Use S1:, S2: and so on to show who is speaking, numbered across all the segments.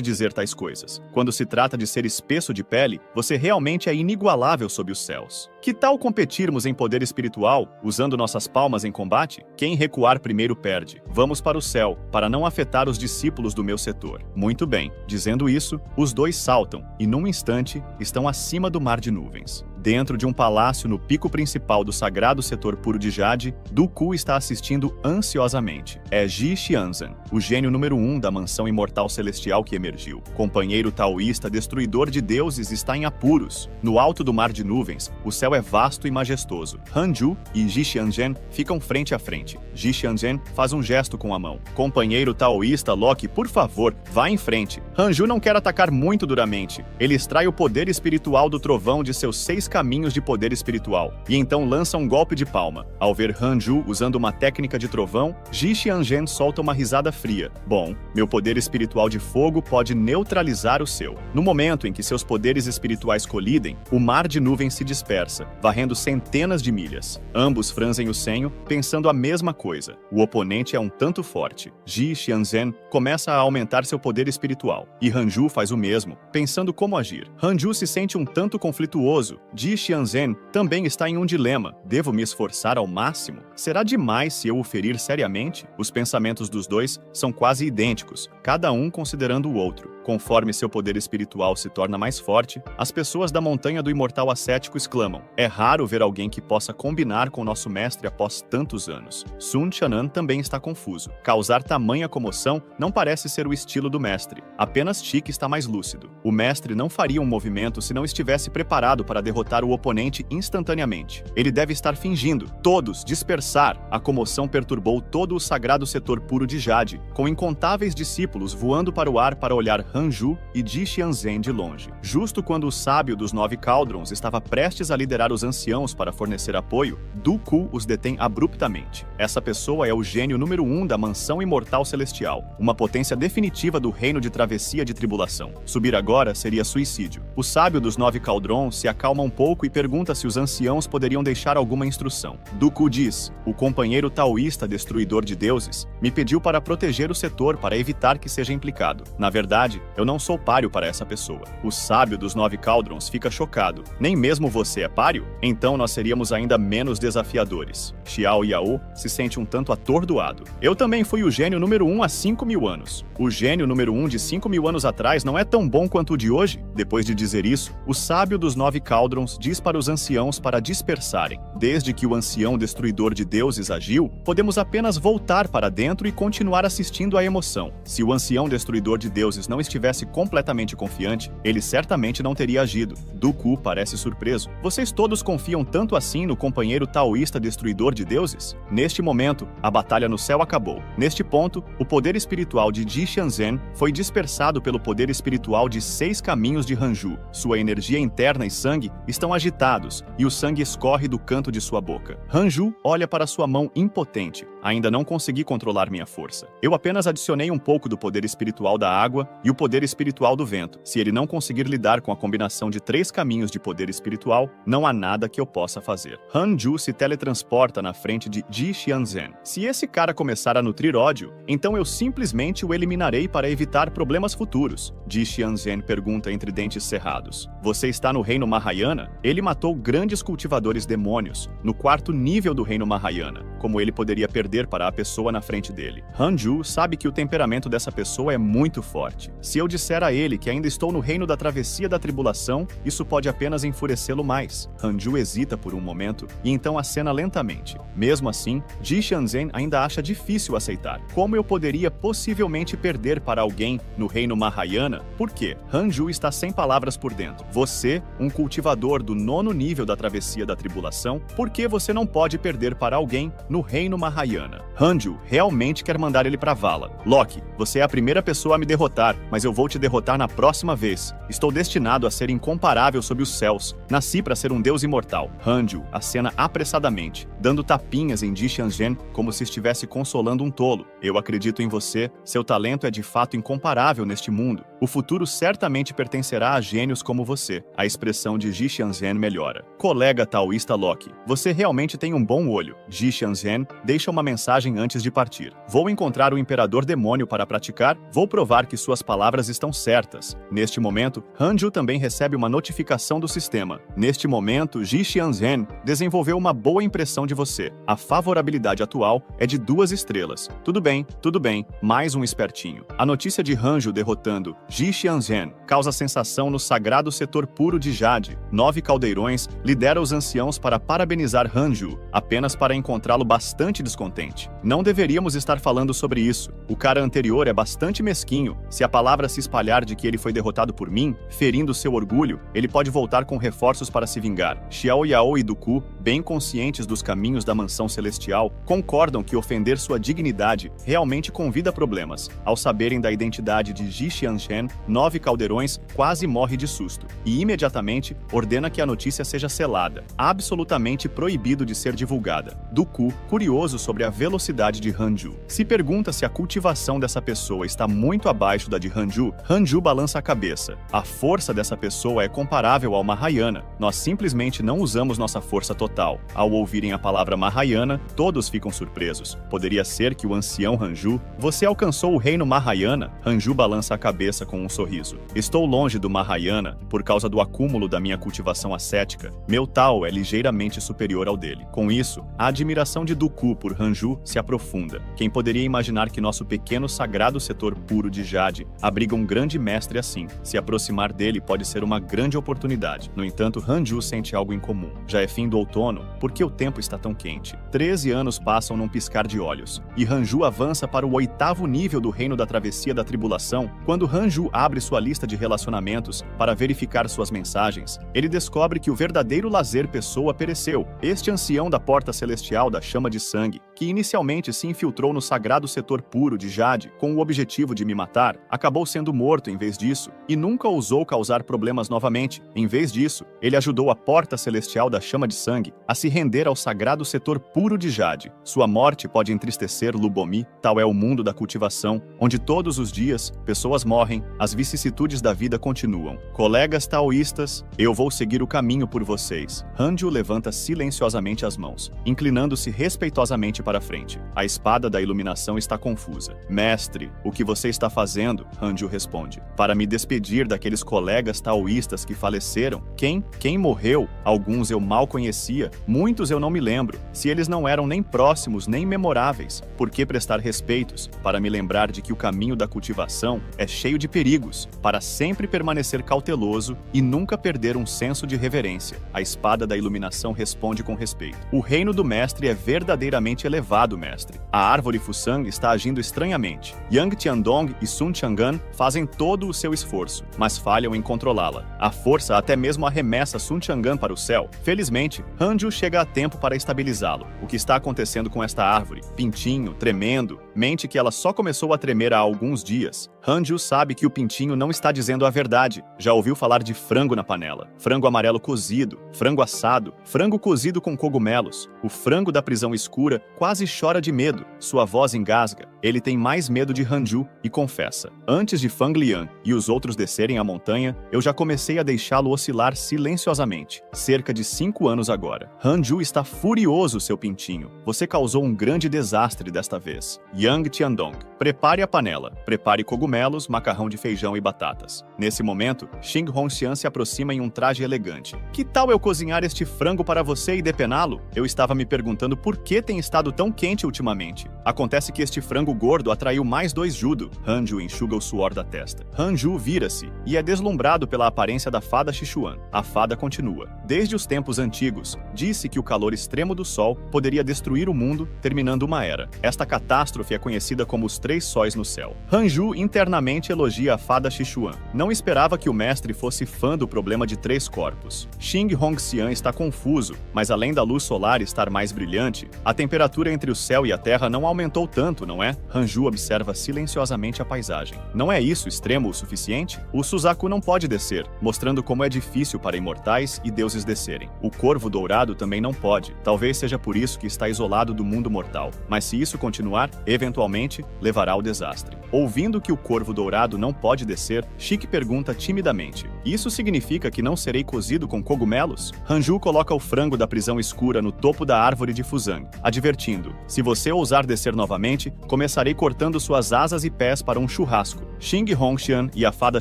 S1: dizer tais coisas. Quando se trata de ser espesso de pele, você realmente é inigualável sob os céus. Que tal competirmos em poder espiritual, usando nossas palmas em combate? Quem recuar primeiro perde. Vamos para o céu, para não afetar os discípulos do meu setor. Muito bem. Dizendo isso, os dois saltam e, num instante, estão acima do mar de nuvens. Dentro de um palácio no pico principal do sagrado setor puro de Jade, Dooku está assistindo ansiosamente. É Ji Xianzhen, o gênio número 1 da mansão imortal celestial que emergiu. Companheiro taoísta destruidor de deuses está em apuros. No alto do mar de nuvens, o céu é vasto e majestoso. Han Ju e Ji Xianzhen ficam frente a frente. Ji Xianzhen faz um gesto com a mão. Companheiro taoísta Loki, por favor, vá em frente. Han Ju não quer atacar muito duramente. Ele extrai o poder espiritual do trovão de seus 6 caminhos de poder espiritual, e então lança um golpe de palma. Ao ver Han Ju usando uma técnica de trovão, Ji Xianzhen solta uma risada fria. Bom, meu poder espiritual de fogo pode neutralizar o seu. No momento em que seus poderes espirituais colidem, o mar de nuvens se dispersa, varrendo centenas de milhas. Ambos franzem o senho, pensando a mesma coisa. O oponente é um tanto forte. Ji Xianzhen começa a aumentar seu poder espiritual, e Han Ju faz o mesmo, pensando como agir. Han Ju se sente um tanto conflituoso. Ji Xianzhen também está em um dilema. Devo me esforçar ao máximo? Será demais se eu o ferir seriamente? Os pensamentos dos dois são quase idênticos, cada um considerando o outro. Conforme seu poder espiritual se torna mais forte, as pessoas da montanha do imortal ascético exclamam: é raro ver alguém que possa combinar com nosso mestre após tantos anos. Sun Chanan também está confuso. Causar tamanha comoção não parece ser o estilo do mestre. Apenas Chique está mais lúcido. O mestre não faria um movimento se não estivesse preparado para derrotar o oponente instantaneamente. Ele deve estar fingindo. Todos dispersar. A comoção perturbou todo o sagrado setor puro de Jade, com incontáveis discípulos voando para o ar para olhar Han Ju e Ji Xianzhen de longe. Justo quando o sábio dos 9 Cauldrons estava prestes a liderar os anciãos para fornecer apoio, Dooku os detém abruptamente. Essa pessoa é o gênio número 1 da mansão imortal celestial, uma potência definitiva do reino de travessia de tribulação. Subir agora seria suicídio. O sábio dos 9 Cauldrons se acalma um pouco e pergunta se os anciãos poderiam deixar alguma instrução. Dooku diz: o companheiro taoísta destruidor de deuses me pediu para proteger o setor para evitar que seja implicado. Na verdade, eu não sou páreo para essa pessoa. O sábio dos 9 Cauldrons fica chocado. Nem mesmo você é páreo? Então nós seríamos ainda menos desafiadores. Xiao Yao se sente um tanto atordoado. Eu também fui o gênio número 1 há 5.000 anos. O gênio número 1 de 5.000 anos atrás não é tão bom quanto o de hoje? Depois de dizer isso, o sábio dos 9 Cauldrons diz para os anciãos para dispersarem. Desde que o ancião destruidor de deuses agiu, podemos apenas voltar para dentro e continuar assistindo à emoção. Se o ancião destruidor de deuses não estivesse completamente confiante, ele certamente não teria agido. Dooku parece surpreso. Vocês todos confiam tanto assim no companheiro taoísta destruidor de deuses? Neste momento, a batalha no céu acabou. Neste ponto, o poder espiritual de Ji Xianzhen foi dispersado pelo poder espiritual de 6 caminhos de Han Ju. Sua energia interna e sangue estão agitados, e o sangue escorre do canto de sua boca. Han Ju olha para sua mão impotente. Ainda não consegui controlar minha força. Eu apenas adicionei um pouco do poder espiritual da água e o poder espiritual do vento. Se ele não conseguir lidar com a combinação de 3 caminhos de poder espiritual, não há nada que eu possa fazer. Han Ju se teletransporta na frente de Ji Xianzhen. Se esse cara começar a nutrir ódio, então eu simplesmente o eliminarei para evitar problemas futuros. Ji Xianzhen pergunta entre dentes cerrados: você está no reino Mahayana? Ele matou grandes cultivadores demônios, no 4º nível do reino Mahayana. Como ele poderia perder para a pessoa na frente dele? Han Ju sabe que o temperamento dessa pessoa é muito forte. Se eu disser a ele que ainda estou no reino da travessia da tribulação, isso pode apenas enfurecê-lo mais. Han Ju hesita por um momento e então acena lentamente. Mesmo assim, Ji Xianzhen ainda acha difícil aceitar. Como eu poderia possivelmente perder para alguém no reino Mahayana? Por quê? Han Ju está sem palavras por dentro. Você, um cultivador do 9º nível da travessia da tribulação, por que você não pode perder para alguém no reino Mahayana? Han Ju realmente quer mandar ele pra vala. Loki, você é a primeira pessoa a me derrotar, mas eu vou te derrotar na próxima vez. Estou destinado a ser incomparável sob os céus. Nasci para ser um deus imortal. Han Ju acena apressadamente, dando tapinhas em Ji Xianzhen como se estivesse consolando um tolo. Eu acredito em você. Seu talento é de fato incomparável neste mundo. O futuro certamente pertencerá a gênios como você. A expressão de Ji Xianzhen melhora. Colega taoísta Loki, você realmente tem um bom olho. Ji Xianzhen deixa uma mensagem antes de partir. Vou encontrar o Imperador Demônio para praticar. Vou provar que suas palavras estão certas. Neste momento, Hanju também recebe uma notificação do sistema. Neste momento, Ji Xianzhen desenvolveu uma boa impressão de você. A favorabilidade atual é de 2 estrelas. Tudo bem, mais um espertinho. A notícia de Hanju derrotando Ji Xianzhen causa sensação no sagrado setor puro de Jade. 9 caldeirões lidera os anciãos para parabenizar Hanju, apenas para encontrá-lo bastante descontente. Não deveríamos estar falando sobre isso. O cara anterior é bastante mesquinho. Se a palavra se espalhar de que ele foi derrotado por mim, ferindo seu orgulho, ele pode voltar com reforços para se vingar. Xiao Yao e Duku, bem conscientes dos caminhos da mansão celestial, concordam que ofender sua dignidade realmente convida problemas. Ao saberem da identidade de Ji Xianzhen, 9 caldeirões quase morre de susto e imediatamente ordena que a notícia seja selada, absolutamente proibido de ser divulgada. Duku, curioso sobre a velocidade de Hanju, se pergunta se a cultivação dessa pessoa está muito abaixo da de Hanju. Hanju balança a cabeça. A força dessa pessoa é comparável ao Mahayana. Nós simplesmente não usamos nossa força total. Ao ouvirem a palavra Mahayana, todos ficam surpresos. Poderia ser que o ancião Hanju... Você alcançou o reino Mahayana? Hanju balança a cabeça com um sorriso. Estou longe do Mahayana por causa do acúmulo da minha cultivação ascética. Meu Tao é ligeiramente superior ao dele. Com isso, a admiração de Duku por Hanju se aprofunda. Quem poderia imaginar que nosso pequeno sagrado setor puro de Jade abriga um grande mestre assim? Se aproximar dele pode ser uma grande oportunidade. No entanto, Hanju sente algo incomum. Já é fim do outono, por que o tempo está tão quente? 13 anos passam num piscar de olhos, e Hanju avança para o 8º nível do reino da travessia da tribulação. Quando Hanju abre sua lista de relacionamentos para verificar suas mensagens, ele descobre que o verdadeiro lazer pessoa pereceu. Este ancião da porta celestial da chama de sangue, que inicialmente se infiltrou no sagrado setor puro de Jade com o objetivo de me matar, acabou sendo morto em vez disso, e nunca ousou causar problemas novamente. Em vez disso, ele ajudou a porta celestial da chama de sangue a se render ao sagrado setor puro de Jade. Sua morte pode entristecer Lubomi, tal é o mundo da cultivação, onde todos os dias pessoas morrem, as vicissitudes da vida continuam. Colegas taoístas, eu vou seguir o caminho por vocês. Hanju levanta silenciosamente as mãos, inclinando-se respeitosamente para frente. A espada da iluminação está confusa. Mestre, o que você está fazendo? Hanju responde. Para me despedir daqueles colegas taoístas que faleceram. Quem morreu? Alguns eu mal conhecia, muitos eu não me lembro. Se eles não eram nem próximos nem memoráveis, por que prestar respeitos? Para me lembrar de que o caminho da cultivação é cheio de perigos, para sempre permanecer cauteloso e nunca perder um senso de reverência. A espada da iluminação responde com respeito. O reino do mestre é verdadeiramente elevado, mestre. A árvore Fusang está agindo estranhamente. Yang Tiandong e Sun Chang'an fazem todo o seu esforço, mas falham em controlá-la. A força até mesmo arremessa Sun Chang'an para o céu. Felizmente, Hanju chega a tempo para estabilizá-lo. O que está acontecendo com esta árvore? Pintinho, tremendo, mente que ela só começou a tremer há alguns dias. Hanju sabe que o pintinho não está dizendo a verdade. Já ouviu falar de frango na panela, frango amarelo cozido, frango assado, frango cozido com cogumelos. O frango da prisão escura quase chora de medo. Sua voz engasga. Ele tem mais medo de Hanju e confessa. Antes de Fang Liang e os outros descerem a montanha, eu já comecei a deixá-lo oscilar silenciosamente. Cerca de 5 anos agora. Hanju está furioso, seu pintinho. Você causou um grande desastre desta vez. Yang Tiandong, prepare a panela. Prepare cogumelos, macarrão de feijão e batatas. Nesse momento, Xing Hongxian se aproxima em um traje elegante. Que tal eu cozinhar este frango para você e depená-lo? Eu estava me perguntando por que tem estado tão quente ultimamente. Acontece que este frango gordo atraiu mais 2 judo. Hanju enxuga o suor da testa. Hanju vira-se e é deslumbrado pela aparência da fada Sichuan. A fada continua. Desde os tempos antigos, disse que o calor extremo do sol poderia destruir o mundo, terminando uma era. Esta catástrofe é conhecida como os 3 sóis no céu. Hanju internamente elogia a fada Sichuan. Não esperava que o mestre fosse fã do problema de 3 corpos. Xing Hongxian está confuso, mas além da luz solar estar mais brilhante, a temperatura altura entre o céu e a terra não aumentou tanto, não é? Hanju observa silenciosamente a paisagem. Não é isso extremo o suficiente? O Suzaku não pode descer, mostrando como é difícil para imortais e deuses descerem. O Corvo Dourado também não pode. Talvez seja por isso que está isolado do mundo mortal. Mas se isso continuar, eventualmente, levará ao desastre. Ouvindo que o Corvo Dourado não pode descer, Shiki pergunta timidamente: isso significa que não serei cozido com cogumelos? Hanju coloca o frango da prisão escura no topo da árvore de Fuzang, advertindo: se você ousar descer novamente, começarei cortando suas asas e pés para um churrasco. Xing Hongxian e a fada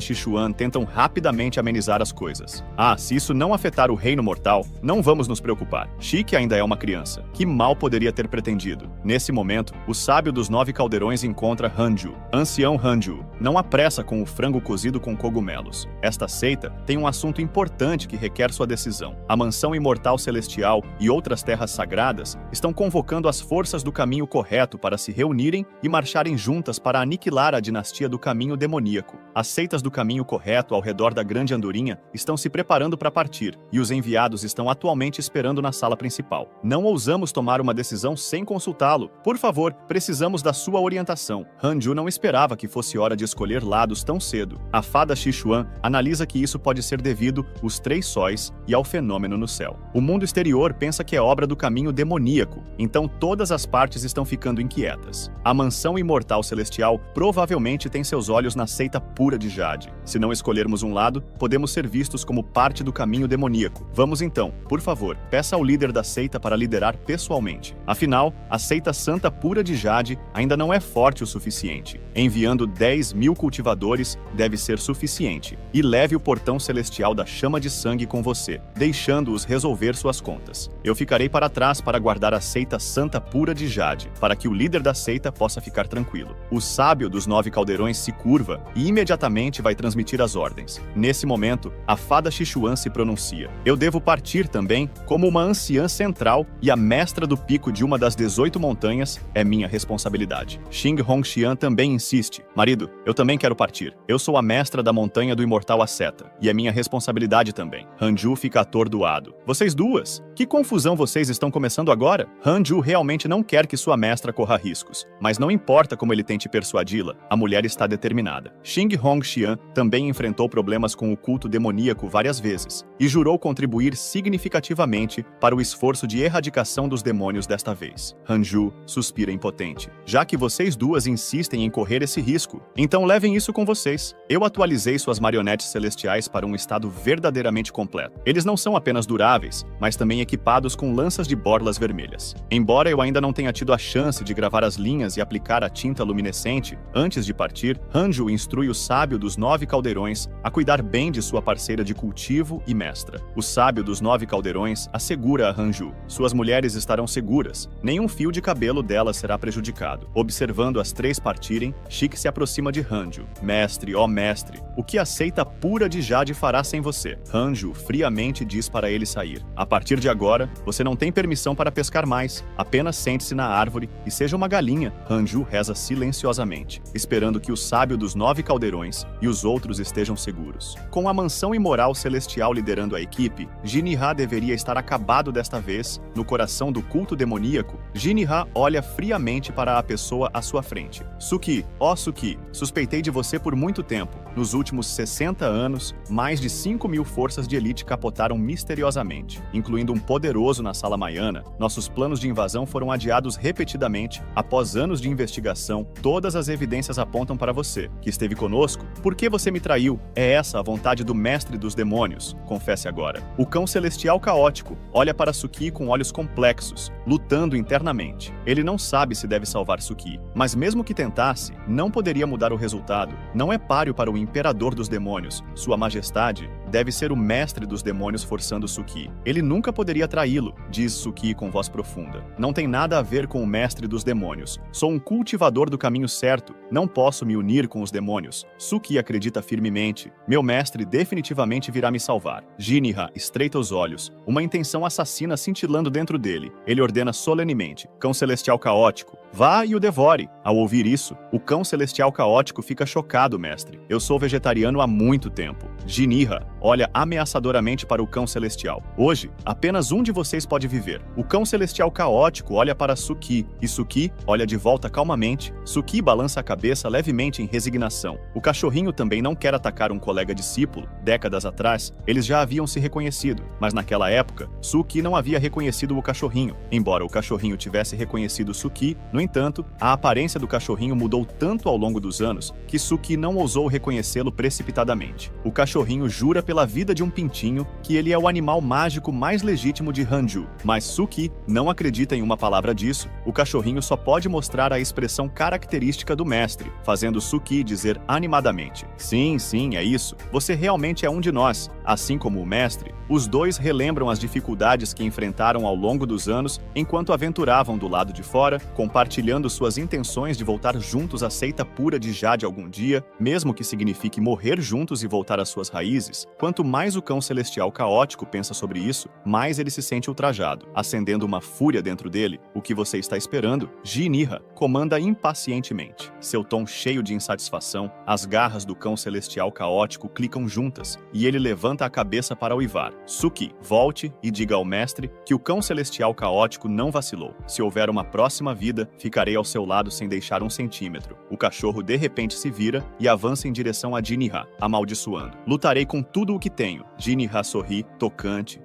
S1: Sichuan tentam rapidamente amenizar as coisas. Ah, se isso não afetar o reino mortal, não vamos nos preocupar. Shiki ainda é uma criança. Que mal poderia ter pretendido? Nesse momento, o sábio dos 9 caldeirões encontra Hanju. Ancião Hanju, não há pressa com o frango cozido com cogumelos. Esta seita tem um assunto importante que requer sua decisão. A mansão imortal celestial e outras terras sagradas estão convocando as forças do caminho correto para se reunirem e marcharem juntas para aniquilar a dinastia do caminho demoníaco. As seitas do caminho correto ao redor da Grande Andorinha estão se preparando para partir, e os enviados estão atualmente esperando na sala principal. Não ousamos tomar uma decisão sem consultá-lo. Por favor, precisamos da sua orientação. Hanju não esperava que fosse hora de escolher lados tão cedo. A fada Sichuan analisa que isso pode ser devido aos 3 sóis e ao fenômeno no céu. O mundo exterior pensa que é obra do caminho demoníaco, então todas as partes estão ficando inquietas. A mansão imortal celestial provavelmente tem seus olhos na seita pura de Jade. Se não escolhermos um lado, podemos ser vistos como parte do caminho demoníaco. Vamos então, por favor, peça ao líder da seita para liderar pessoalmente. Afinal, a seita santa pura de Jade ainda não é forte o suficiente. Enviando 10.000 cultivadores deve ser suficiente. E leve o portão celestial da chama de sangue com você, deixando-os resolver suas contas. Eu ficarei para trás para guardar a seita santa pura de Jade, para que o líder da seita possa ficar tranquilo. O sábio dos 9 caldeirões se curva e imediatamente vai transmitir as ordens. Nesse momento, a fada Sichuan se pronuncia: eu devo partir também, como uma anciã central e a mestra do pico de uma das 18 montanhas, é minha responsabilidade. Xing Hongxian também insiste: marido, eu também quero partir. Eu sou a mestra da montanha do imortal asceta, e é minha responsabilidade também. Hanju fica atordoado. Vocês duas? Que confusão vocês estão começando agora? Hanju realmente não quer que sua mestra corra riscos, mas não importa como ele tente persuadi-la, a mulher está determinada. Xing Hongxian também enfrentou problemas com o culto demoníaco várias vezes, e jurou contribuir significativamente para o esforço de erradicação dos demônios desta vez. Hanju suspira impotente. Já que vocês duas insistem em correr esse risco, então levem isso com vocês. Eu atualizei suas marionetes celestiais para um estado verdadeiramente completo. Eles não são apenas duráveis, mas também equipados com lanças de borlas vermelhas. Embora eu ainda não tenha tido a chance de gravar as linhas e aplicar a tinta luminescente, antes de partir, Hanju instrui o sábio dos 9 caldeirões a cuidar bem de sua parceira de cultivo e mestra. O sábio dos 9 caldeirões assegura a Hanju: suas mulheres estarão seguras, nenhum fio de cabelo delas será prejudicado. Observando as 3 partirem, Shiki se aproxima de Hanju. Mestre, ó mestre, o que a seita pura de Jade fará sem você? Hanju friamente diz para ele sair. A partir de agora, você não tem permissão para pescar mais, apenas sente-se na árvore e seja uma galinha. Hanju reza silenciosamente, esperando que o sábio dos 9 caldeirões e os outros estejam seguros. Com a mansão imoral celestial liderando a equipe, Jinha deveria estar acabado desta vez. No coração do culto demoníaco, Jinha olha friamente para a pessoa à sua frente. Suki, ó Suki, suspeitei de você por muito tempo. Nos últimos 60 anos, mais de 5.000 forças de elite capotaram misteriosamente, incluindo um poderoso na Sala Maiana. Nossos planos de invasão foram adiados repetidamente. Após anos de investigação, todas as evidências apontam para você, que esteve conosco. Por que você me traiu? É essa a vontade do mestre dos demônios, confesse agora. O cão celestial caótico olha para Suki com olhos complexos, lutando internamente. Ele não sabe se deve salvar Suki, mas mesmo que tentasse, não poderia mudar o resultado. Não é páreo para o imperador dos demônios. Sua majestade deve ser o mestre dos demônios forçando Suki. Ele nunca poderia traí-lo, diz Suki com voz profunda. Não tem nada a ver com o mestre dos demônios. Sou um cultivador do caminho certo. Não posso me unir com os demônios. Suki acredita firmemente. Meu mestre definitivamente virá me salvar. Jinha estreita os olhos, uma intenção assassina cintilando dentro dele. Ele ordena solenemente: cão celestial caótico, vá e o devore. Ao ouvir isso, o cão celestial caótico fica chocado, mestre. Eu sou vegetariano há muito tempo. Jinira olha ameaçadoramente para o cão celestial. Hoje, apenas um de vocês pode viver. O cão celestial caótico olha para Suki, e Suki olha de volta calmamente. Suki balança a cabeça levemente em resignação. O cachorrinho também não quer atacar um colega discípulo. Décadas atrás, eles já haviam se reconhecido, mas naquela época, Suki não havia reconhecido o cachorrinho. Embora o cachorrinho tivesse reconhecido Suki, no entanto, a aparência do cachorrinho mudou tanto ao longo dos anos que Suki não ousou reconhecê-lo precipitadamente. O cachorrinho jura pela vida de um pintinho que ele é o animal mágico mais legítimo de Hanju, mas Suki não acredita em uma palavra disso. O cachorrinho só pode mostrar a expressão característica do mestre, fazendo Suki dizer animadamente: "Sim, sim, é isso. Você realmente é um de nós." Assim como o mestre, os dois relembram as dificuldades que enfrentaram ao longo dos anos enquanto aventuravam do lado de fora, compartilhando suas intenções de voltar juntos à seita pura de Jade algum dia, mesmo que signifique morrer juntos e voltar às suas raízes. Quanto mais o cão celestial caótico pensa sobre isso, mais ele se sente ultrajado, acendendo uma fúria dentro dele. "O que você está esperando?" Jinira comanda impacientemente. Seu tom cheio de insatisfação, as garras do cão celestial caótico clicam juntas, e ele levanta a cabeça para uivar. "Suki, volte e diga ao mestre que o cão celestial caótico não vacilou. Se houver uma próxima vida, ficarei ao seu lado sem deixar 1 centímetro." O cachorro de repente se vira e avança em direção a Jinira, amaldiçoando. "Lutarei com tudo o que tenho." Jinira sorri, tocante.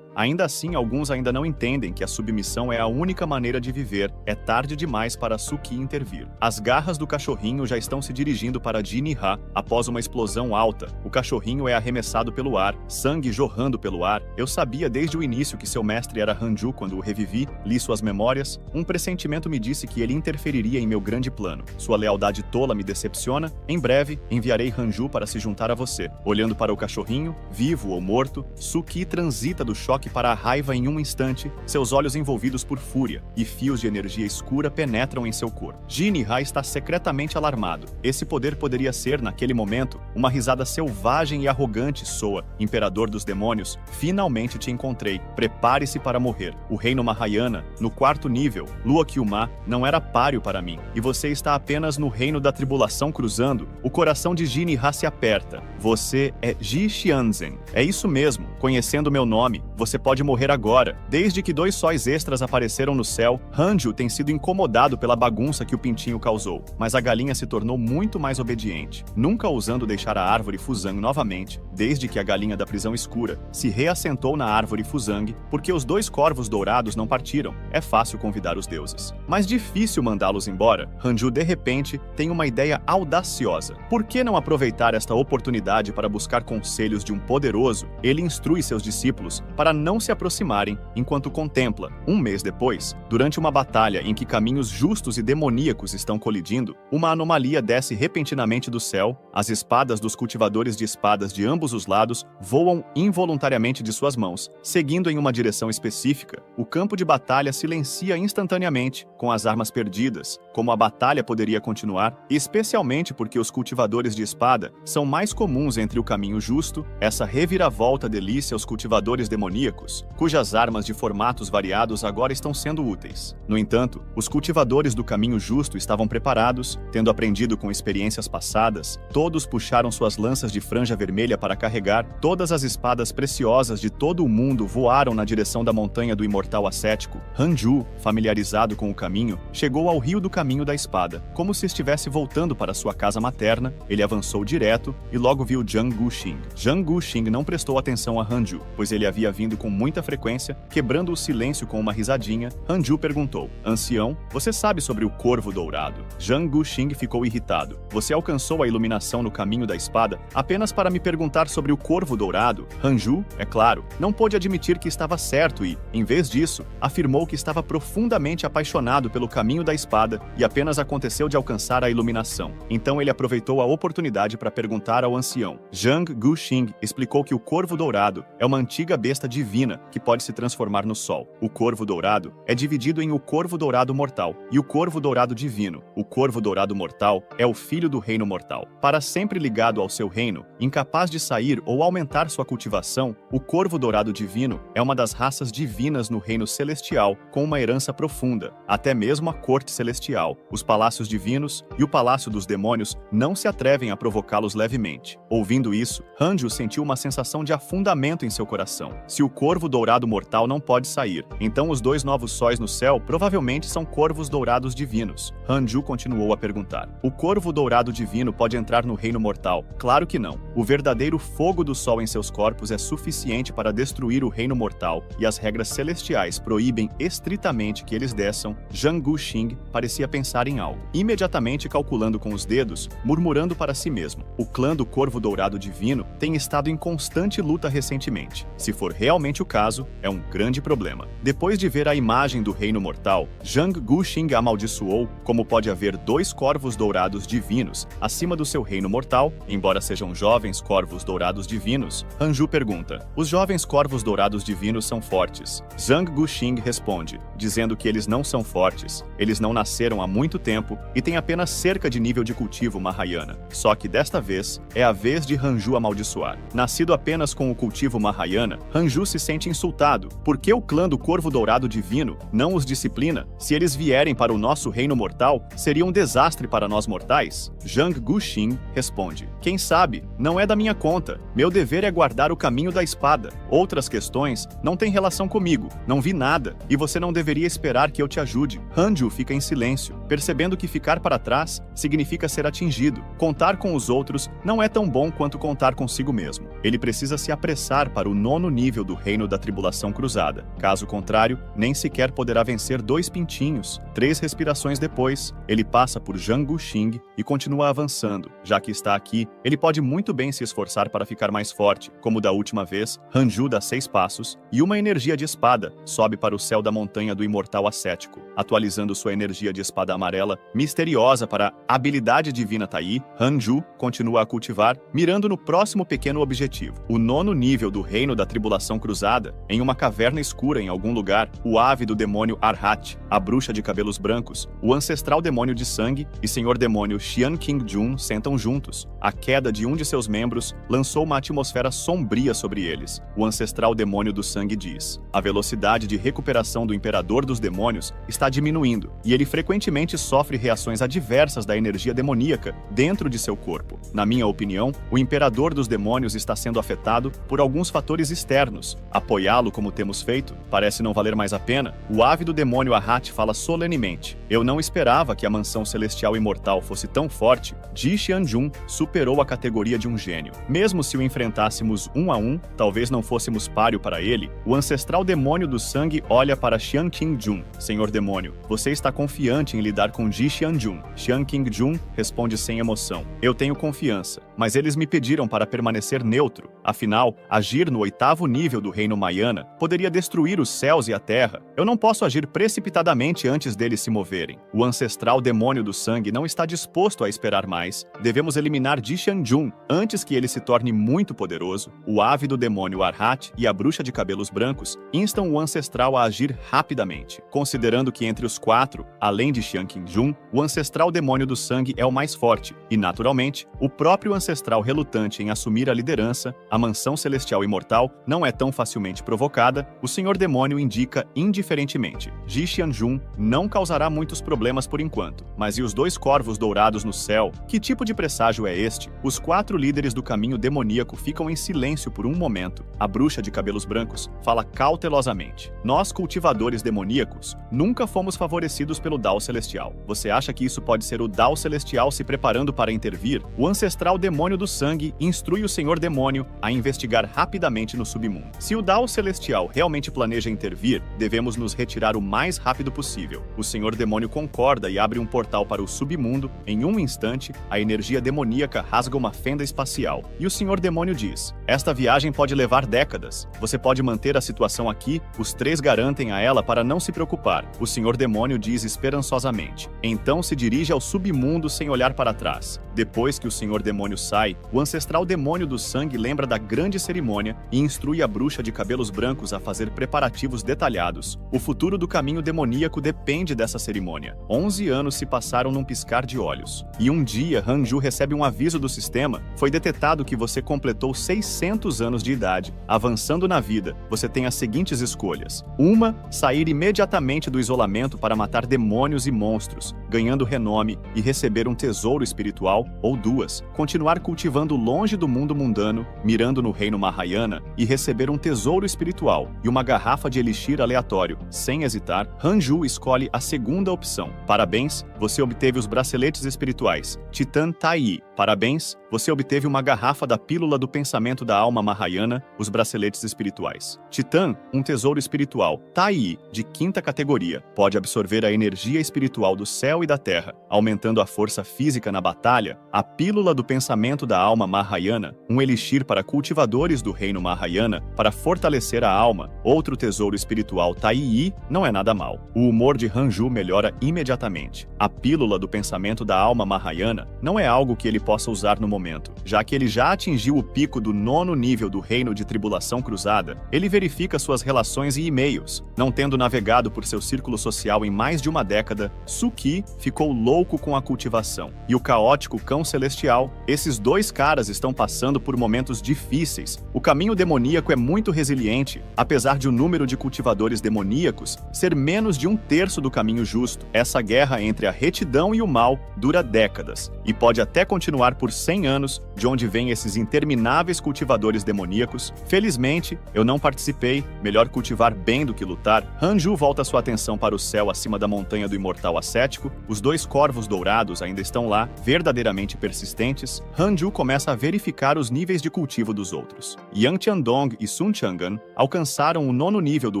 S1: Ainda assim, alguns ainda não entendem que a submissão é a única maneira de viver. É tarde demais para Suki intervir. As garras do cachorrinho já estão se dirigindo para Jinira após uma explosão alta. O cachorrinho é arremessado pelo ar, sangue jorrando pelo ar. "Eu sabia desde o início que seu mestre era Hanju quando o revivi, li suas memórias. Um pressentimento me disse que ele interferiria em meu grande plano. Sua lealdade tola me decepciona. Em breve, enviarei Hanju para se juntar a você." Olhando para o cachorrinho, vivo ou morto, Suki transita do choque para a raiva em um instante, seus olhos envolvidos por fúria, e fios de energia escura penetram em seu corpo. Jinira está secretamente alarmado. Esse poder poderia ser, naquele momento, uma risada selvagem e arrogante soa: "Imperador dos demônios, finalmente te encontrei. Prepare-se para morrer. O reino Mahayana, no 4º nível, Lua Kyuma, não era páreo para mim, e você está apenas no reino da tribulação cruzando." O coração de Jinira se aperta. "Você é Ji Xianzhen. É isso mesmo. Conhecendo meu nome, você pode morrer agora." Desde que 2 sóis extras apareceram no céu, Hanju tem sido incomodado pela bagunça que o pintinho causou, mas a galinha se tornou muito mais obediente, nunca ousando deixar a árvore Fuzang novamente, desde que a galinha da prisão escura se reassentou na árvore Fuzang, porque os 2 corvos dourados não partiram. É fácil convidar os deuses, mas difícil mandá-los embora. Hanju, de repente, tem uma ideia audaciosa. Por que não aproveitar esta oportunidade para buscar conselhos de um poderoso? Ele instrui seus discípulos para não se aproximarem enquanto contempla. 1 mês depois, durante uma batalha em que caminhos justos e demoníacos estão colidindo, uma anomalia desce repentinamente do céu. As espadas dos cultivadores de espadas de ambos os lados voam involuntariamente de suas mãos, seguindo em uma direção específica. O campo de batalha silencia instantaneamente, com as armas perdidas. Como a batalha poderia continuar, especialmente porque os cultivadores de espada são mais comuns entre o caminho justo, essa reviravolta delícia aos cultivadores demoníacos, cujas armas de formatos variados agora estão sendo úteis. No entanto, os cultivadores do caminho justo estavam preparados, tendo aprendido com experiências passadas. Todos puxaram suas lanças de franja vermelha para carregar. Todas as espadas preciosas de todo o mundo voaram na direção da montanha do imortal ascético. Hanju, familiarizado com o caminho, chegou ao rio do caminho da espada. Como se estivesse voltando para sua casa materna, ele avançou direto e logo viu Zhang Guxing. Zhang Guxing não prestou atenção a Hanju, pois ele havia vindo com muita frequência, quebrando o silêncio com uma risadinha. Hanju perguntou: "Ancião, você sabe sobre o Corvo Dourado?" Zhang Guxing ficou irritado. "Você alcançou a iluminação no caminho da espada apenas para me perguntar sobre o Corvo Dourado?" Hanju, é claro, não pôde admitir que estava certo e, em vez disso, afirmou que estava profundamente apaixonado pelo caminho da espada e apenas aconteceu de alcançar a iluminação. Então ele aproveitou a oportunidade para perguntar ao ancião. Zhang Guxing explicou que o Corvo Dourado é uma antiga besta divina que pode se transformar no sol. O Corvo Dourado é dividido em o Corvo Dourado Mortal e o Corvo Dourado Divino. O Corvo Dourado Mortal é o filho do reino mortal. Para sempre ligado ao seu reino, incapaz de sair ou aumentar sua cultivação, o Corvo Dourado Divino é uma das raças divinas no reino celestial, com uma herança profunda. Até mesmo a corte celestial, os palácios divinos e o palácio dos demônios não se atrevem a provocá-los levemente. Ouvindo isso, Hanju sentiu uma sensação de afundamento em seu coração. Se o corvo dourado mortal não pode sair, então os 2 novos sóis no céu provavelmente são corvos dourados divinos. Hanju continuou a perguntar: o corvo dourado divino pode entrar no reino mortal? Claro que não. O verdadeiro fogo do sol em seus corpos é suficiente para destruir o reino mortal, e as regras celestiais proíbem estritamente que eles desçam. Zhang Guxing parecia pensar em algo. Imediatamente calculando com os dedos, murmurando para si mesmo: o clã do Corvo Dourado Divino tem estado em constante luta recentemente. Se for realmente o caso, é um grande problema. Depois de ver a imagem do reino mortal, Zhang Guxing amaldiçoou como pode haver 2 corvos dourados divinos acima do seu reino mortal, embora sejam jovens corvos dourados divinos. Hanju pergunta: os jovens corvos dourados divinos são fortes? Zhang Guxing responde, dizendo que eles não são fortes. Eles não nasceram há muito tempo e têm apenas cerca de nível de cultivo Mahayana. Só que desta vez, é a vez de Hanju amaldiçoar. Nascido apenas com o cultivo Mahayana, Hanju se sente insultado. Por que o clã do Corvo Dourado Divino não os disciplina? Se eles vierem para o nosso reino mortal, seria um desastre para nós mortais? Zhang Guxing responde: quem sabe? Não é da minha conta. Meu dever é guardar o caminho da espada. Outras questões não têm relação comigo. Não vi nada, e você não deveria esperar que eu te ajude. Hanju fica em silêncio, percebendo que ficar para trás significa ser atingido. Contar com os outros não é tão bom quanto contar consigo mesmo. Ele precisa se apressar para o 9º nível do reino da tribulação cruzada. Caso contrário, nem sequer poderá vencer 2 pintinhos. 3 respirações depois, ele passa por Zhang Guxing e continua avançando. Já que está aqui, ele pode muito bem se esforçar para ficar mais forte. Como da última vez, Hanju dá 6 passos e uma energia de espada sobe para o céu da montanha do imortal ascético. Atualizando sua energia de espada amarela, misteriosa para a habilidade divina Tai, Hanju continua a cultivar, mirando no próximo pequeno objetivo. O 9º nível do reino da tribulação cruzada, em uma caverna escura em algum lugar, o ávido demônio Arhat, a bruxa de cabelos brancos, o ancestral demônio de sangue e senhor demônio Xian Qingjun sentam juntos. A queda de um de seus membros lançou uma atmosfera sombria sobre eles. O ancestral demônio do sangue diz: a velocidade de recuperação do imperador dos demônios está diminuindo, e ele frequentemente sofre reações adversas da energia demoníaca dentro de seu corpo. Na minha opinião, o imperador dos demônios está sendo afetado por alguns fatores externos. Apoiá-lo como temos feito parece não valer mais a pena. O ávido demônio Arhat fala solenemente: eu não esperava que a mansão celestial imortal fosse tão forte. Ji Xianjun superou a categoria de um gênio. Mesmo se o enfrentássemos 1 a 1, talvez não fôssemos páreo para ele. O ancestral demônio do sangue olha para Xian Qingjun. Senhor demônio, você está confiante em lidar com Ji Xianjun? Xian Qingjun responde sem emoção: eu tenho confiança, mas eles me pediram para permanecer neutro. Afinal, agir no 8º nível do reino Mahayana poderia destruir os céus e a terra. Eu não posso agir precipitadamente antes deles se moverem. O ancestral demônio do sangue não está disposto a esperar mais. Devemos eliminar Ji Xianjun antes que ele se torne muito poderoso. O ávido demônio Arhat e a bruxa de cabelos brancos instam o ancestral a agir rapidamente. Considerando que entre os 4, além de Xian Qingjun, o ancestral demônio do sangue é o mais forte, e naturalmente, o próprio ancestral relutante em assumir a liderança, a mansão celestial imortal não é tão facilmente provocada, o senhor demônio indica indiferentemente: Ji Xianjun não causará muitos problemas por enquanto. Mas e os 2 corvos dourados no céu? Que tipo de presságio é este? Os 4 líderes do caminho demoníaco ficam em silêncio por um momento. A bruxa de cabelos brancos fala cautelosamente: nós, cultivadores demoníacos, nunca fomos favorecidos pelo Dao Celestial. Você acha que isso pode ser o Dao Celestial se preparando para intervir? O ancestral demônio do sangue instrui o senhor demônio a investigar rapidamente no submundo. Se o Dao Celestial realmente planeja intervir, devemos nos retirar o mais rápido possível. O senhor demônio concorda e abre um portal para o submundo. Em um instante, a energia demoníaca rasga uma fenda espacial. E o senhor demônio diz: esta viagem pode levar décadas. Você pode manter a situação aqui? Os 3 garantem a ela para não se preocupar. O senhor demônio diz esperançosamente. Então se dirige ao submundo sem olhar para trás. Depois que o senhor demônio sai, o ancestral demônio do sangue lembra da grande cerimônia e instrui a bruxa de cabelos brancos a fazer preparativos detalhados. O futuro do caminho demoníaco depende dessa cerimônia. 11 anos se passaram num piscar de olhos. E um dia, Hanju recebe um aviso do sistema: foi detetado que você completou 600 anos de idade. Avançando na vida, você tem as seguintes escolhas: 1. Sair imediatamente do isolamento equipamento para matar demônios e monstros, ganhando renome e receber um tesouro espiritual, ou duas, continuar cultivando longe do mundo mundano, mirando no reino Mahayana e receber um tesouro espiritual e uma garrafa de elixir aleatório. Sem hesitar, Hanju escolhe a segunda opção. Parabéns, você obteve os braceletes espirituais Titã Tai. Parabéns, você obteve uma garrafa da pílula do pensamento da alma Mahayana, os braceletes espirituais. Titã, um tesouro espiritual. Tai, de quinta categoria, pode absorver a energia espiritual do céu e da terra, aumentando a força física na batalha. A pílula do pensamento da alma Mahayana, um elixir para cultivadores do reino Mahayana, para fortalecer a alma. Outro tesouro espiritual Tai, não é nada mal. O humor de Hanju melhora imediatamente. A pílula do pensamento da alma Mahayana não é algo que ele possa usar no momento, já que ele já atingiu o pico do 9º nível do reino de tribulação cruzada. Ele verifica suas relações e e-mails. Não tendo navegado por seu círculo social em mais de uma década, Suki ficou louco com a cultivação. E o caótico cão celestial, esses dois caras estão passando por momentos difíceis. O caminho demoníaco é muito resiliente, apesar de o número de cultivadores demoníacos ser menos de 1/3 do caminho justo. Essa guerra entre a retidão e o mal dura décadas, e pode até continuar por 100 anos, de onde vêm esses intermináveis cultivadores demoníacos. Felizmente, eu não participei, melhor cultivar bem do que lutar. Hanju volta sua atenção para o céu acima da montanha do imortal ascético. Os dois corvos dourados ainda estão lá, verdadeiramente persistentes. Hanju começa a verificar os níveis de cultivo dos outros. Yang Tiandong e Sun Chang'an alcançaram o 9º nível do